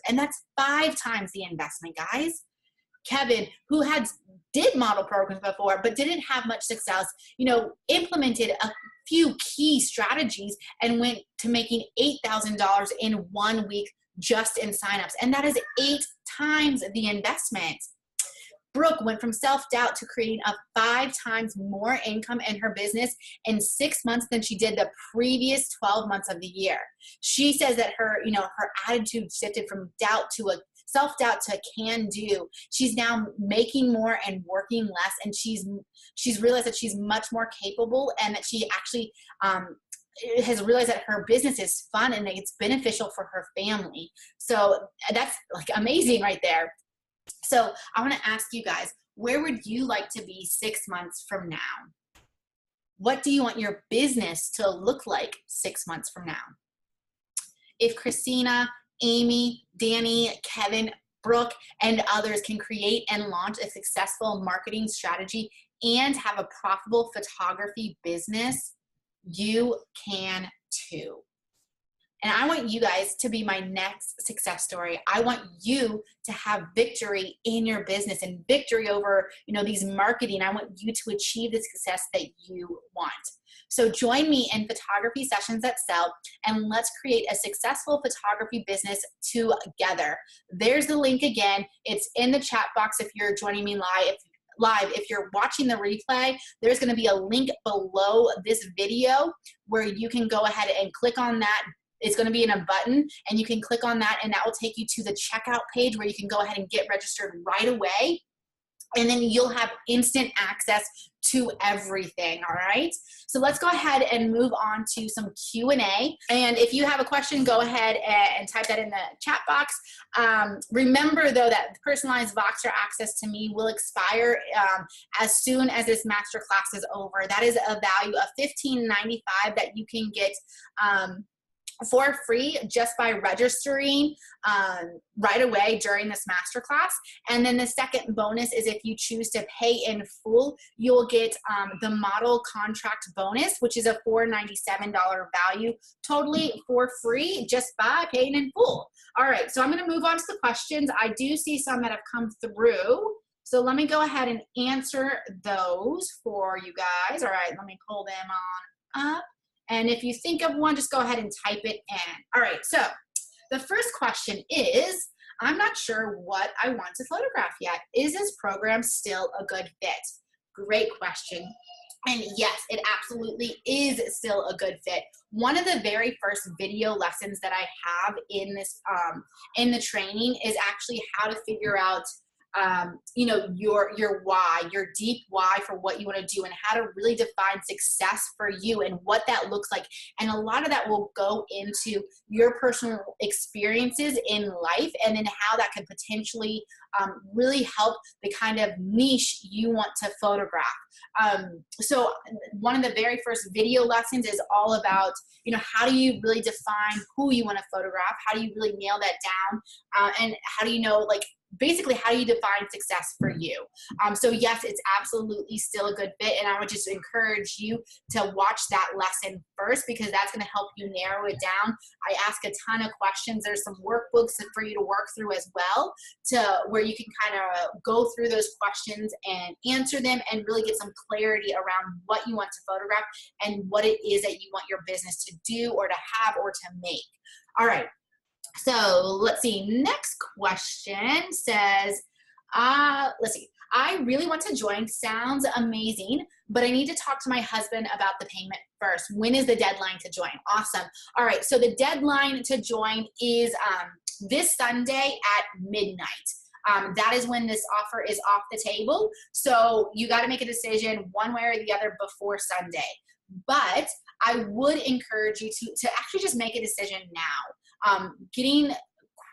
And that's 5 times the investment, guys. Kevin, who did model programs before, but didn't have much success, implemented a few key strategies and went to making $8,000 in 1 week just in signups. And that is 8 times the investment. Brooke went from self-doubt to creating a 5 times more income in her business in 6 months than she did the previous 12 months of the year. She says that her attitude shifted from doubt to a self-doubt to can do. She's now making more and working less, and she's realized that she's much more capable, and that she actually has realized that her business is fun and that it's beneficial for her family. So that's amazing right there. So I want to ask you guys, where would you like to be 6 months from now? What do you want your business to look like 6 months from now? If Christina, Amy, Danny, Kevin, Brooke, and others can create and launch a successful marketing strategy and have a profitable photography business, you can too. And I want you guys to be my next success story. I want you to have victory in your business and victory over, these marketing. I want you to achieve the success that you want. So join me in Photography Sessions That Sell, and let's create a successful photography business together. There's the link again. It's in the chat box if you're joining me live. If you're watching the replay, there's going to be a link below this video where you can go ahead and click on that. It's going to be in a button, and you can click on that, and that will take you to the checkout page where you can go ahead and get registered right away. And then you'll have instant access to everything, all right? So let's go ahead and move on to some Q&A. And if you have a question, go ahead and type that in the chat box. Remember, though, that personalized Voxer access to me will expire as soon as this masterclass is over. That is a value of $15.95 that you can get for free just by registering right away during this masterclass. And then the second bonus is if you choose to pay in full, you'll get the model contract bonus, which is a $497 value, totally for free just by paying in full. All right, so I'm going to move on to the questions. I do see some that have come through. So let me go ahead and answer those for you guys. All right, let me pull them on up. And if you think of one, just go ahead and type it in. All right, so the first question is, I'm not sure what I want to photograph yet. Is this program still a good fit? Great question. And yes, it absolutely is still a good fit. One of the very first video lessons that I have in this, in the training is actually how to figure out your why, your deep why for what you want to do, and how to really define success for you and what that looks like. And a lot of that will go into your personal experiences in life, and then how that could potentially really help the kind of niche you want to photograph. So one of the very first video lessons is all about, how do you really define who you want to photograph? How do you really nail that down? And how do you know, basically, how do you define success for you? So yes, it's absolutely still a good fit, and I would just encourage you to watch that lesson first, because that's going to help you narrow it down. I ask a ton of questions. There's some workbooks for you to work through as well, to where you can kind of go through those questions and answer them and really get some clarity around what you want to photograph and what it is that you want your business to do or to have or to make. All right. So let's see. Next question says, let's see. I really want to join. Sounds amazing, but I need to talk to my husband about the payment first. When is the deadline to join? Awesome. All right. So the deadline to join is this Sunday at midnight. That is when this offer is off the table. So you got to make a decision one way or the other before Sunday. But I would encourage you to actually just make a decision now. Getting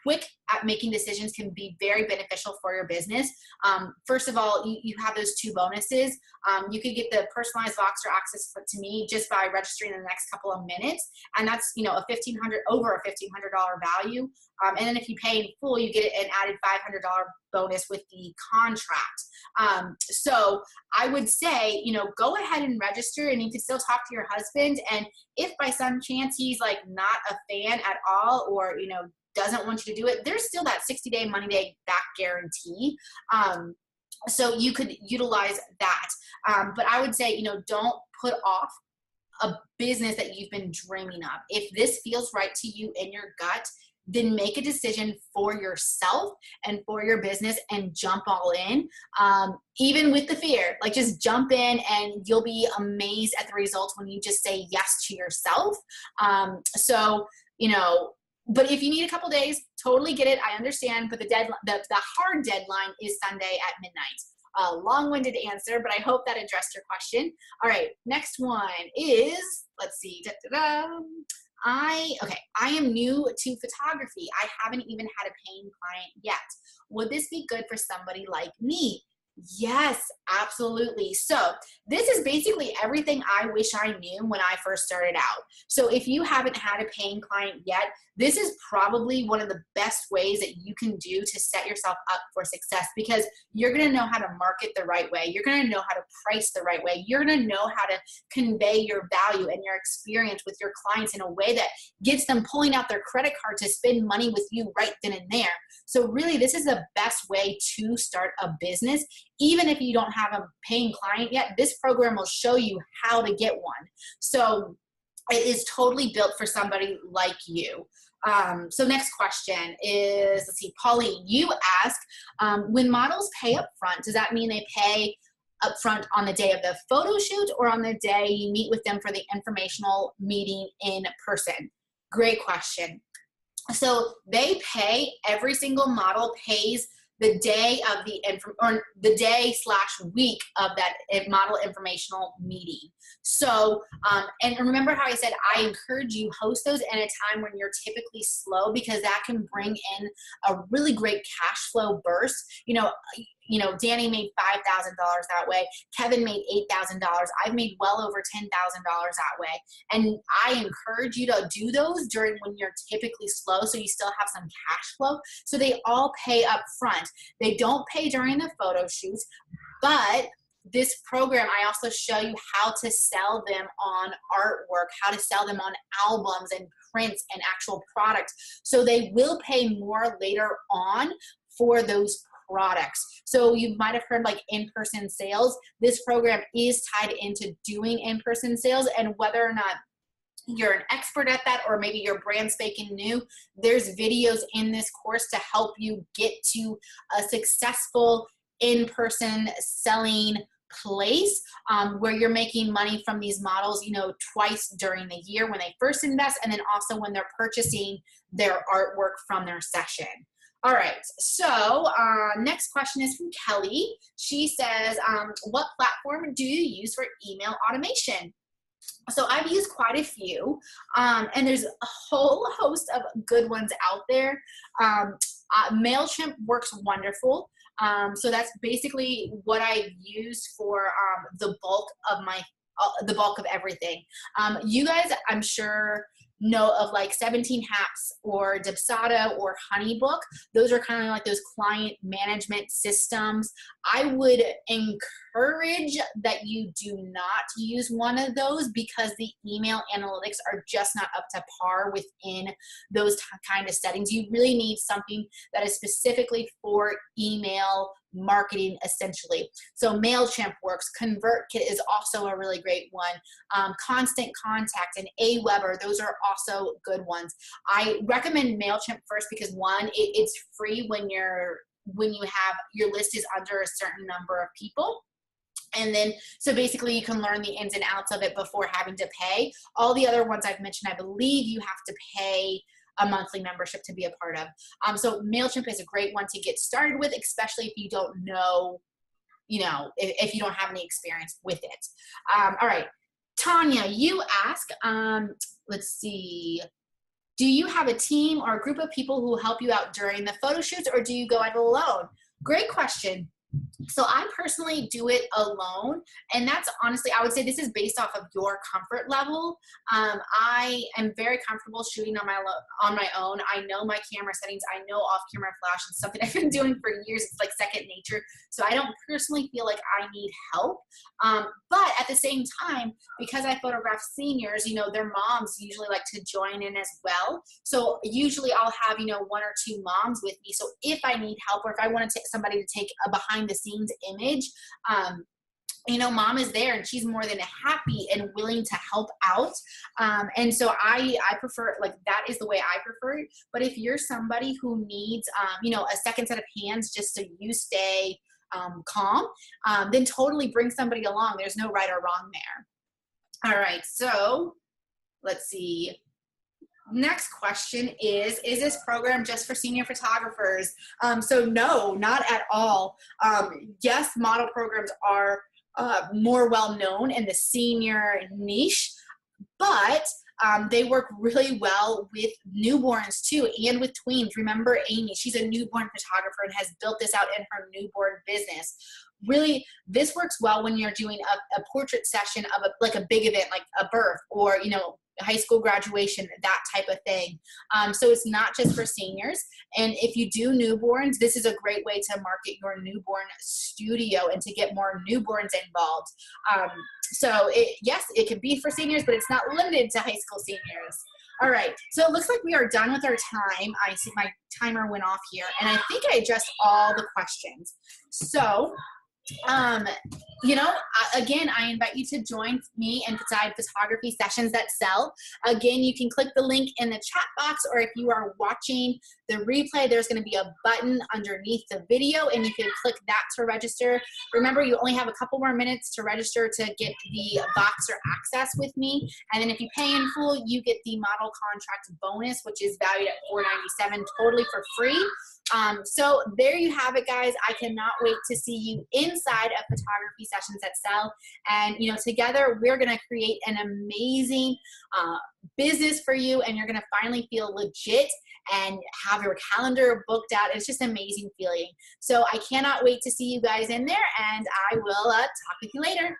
quick at making decisions can be very beneficial for your business. First of all, you have those two bonuses. You could get the personalized Voxer access put to me just by registering in the next couple of minutes. And that's, you know, over a $1,500 value. And then if you pay in full, you get an added $500 bonus with the contract. So I would say, you know, go ahead and register, and you can still talk to your husband. And if by some chance he's like not a fan at all, or, you know, doesn't want you to do it, there's still that 60-day money day back guarantee. So you could utilize that. But I would say, you know, don't put off a business that you've been dreaming of. If this feels right to you in your gut, then make a decision for yourself and for your business and jump all in. Even with the fear, like just jump in, and you'll be amazed at the results when you just say yes to yourself. So, you know, but if you need a couple days, totally get it. I understand, but the hard deadline is Sunday at midnight. Long-winded answer, but I hope that addressed your question. All right, next one is, let's see. I am new to photography. I haven't even had a paying client yet. Would this be good for somebody like me? Yes, absolutely. So this is basically everything I wish I knew when I first started out. So if you haven't had a paying client yet, this is probably one of the best ways that you can do to set yourself up for success, because you're going to know how to market the right way. You're going to know how to price the right way. You're going to know how to convey your value and your experience with your clients in a way that gets them pulling out their credit card to spend money with you right then and there. So really, this is the best way to start a business. Even if you don't have a paying client yet, this program will show you how to get one. So it is totally built for somebody like you. So next question is, let's see, Pauline, you ask, when models pay up front, does that mean they pay up front on the day of the photo shoot or on the day you meet with them for the informational meeting in person? Great question. So they pay, every single model pays the day of the day/week of that model informational meeting. So, and remember how I said I encourage you host those in a time when you're typically slow, because that can bring in a really great cash flow burst. You know, Danny made $5,000 that way. Kevin made $8,000. I've made well over $10,000 that way. And I encourage you to do those during when you're typically slow, so you still have some cash flow. So they all pay up front. They don't pay during the photo shoots, but this program, I also show you how to sell them on artwork, how to sell them on albums and prints and actual products. So they will pay more later on for those products. So you might have heard like in-person sales. This program is tied into doing in-person sales, and whether or not you're an expert at that, or maybe you're brand spanking new, there's videos in this course to help you get to a successful in-person selling place, where you're making money from these models, you know, twice during the year, when they first invest, and then also when they're purchasing their artwork from their session. All right, so next question is from Kelly. She says, what platform do you use for email automation? So I've used quite a few, and there's a whole host of good ones out there. MailChimp works wonderful. So that's basically what I've used for the bulk of everything. You guys, I'm sure, know of like 17 Happs or Dubsado or HoneyBook. Those are kind of like those client management systems. I would encourage that you do not use one of those, because the email analytics are just not up to par within those kind of settings. You really need something that is specifically for email marketing, essentially. So MailChimp works. ConvertKit is also a really great one. Constant Contact and Aweber, those are also good ones. I recommend MailChimp first because one, it's free when you have your list is under a certain number of people. And then, so basically you can learn the ins and outs of it before having to pay. All the other ones I've mentioned, I believe you have to pay a monthly membership to be a part of. So MailChimp is a great one to get started with, especially if you don't know, if you don't have any experience with it. All right, Tanya, you ask, let's see. Do you have a team or a group of people who help you out during the photo shoots, or do you go it alone? Great question. So I personally do it alone, and that's honestly, I would say this is based off of your comfort level. I am very comfortable shooting on my own. I know my camera settings. I know off-camera flash. It's something I've been doing for years. It's like second nature. So I don't personally feel like I need help. But at the same time, because I photograph seniors, you know, their moms usually like to join in as well. So usually I'll have, you know, one or two moms with me. So if I need help, or if I want to take somebody to take a behind the scenes image, you know, mom is there and she's more than happy and willing to help out. And so I prefer, like, that is the way I prefer it. But if you're somebody who needs, you know, a second set of hands just so you stay calm, then totally bring somebody along. There's no right or wrong there. All right, so let's see. Next question is this program just for senior photographers? So no, not at all. Yes, model programs are more well known in the senior niche, but they work really well with newborns too, and with tweens. Remember Amy, she's a newborn photographer and has built this out in her newborn business. Really, this works well when you're doing a portrait session of like a big event, like a birth, or, you know, high school graduation, that type of thing. So it's not just for seniors. And if you do newborns, this is a great way to market your newborn studio and to get more newborns involved. So yes, it can be for seniors, but it's not limited to high school seniors. All right, so it looks like we are done with our time. I see my timer went off here, and I think I addressed all the questions. So, you know, again, I invite you to join me in Side Photography Sessions That Sell. Again, you can click the link in the chat box, or if you are watching the replay, there's going to be a button underneath the video, and you can click that to register. Remember, you only have a couple more minutes to register to get the Voxer access with me. And then if you pay in full, you get the model contract bonus, which is valued at $497, totally for free. So there you have it, guys. I cannot wait to see you inside of Photography Sessions That Sell. And, you know, together we're going to create an amazing business for you, and you're going to finally feel legit and have your calendar booked out. It's just an amazing feeling. So I cannot wait to see you guys in there, and I will talk with you later.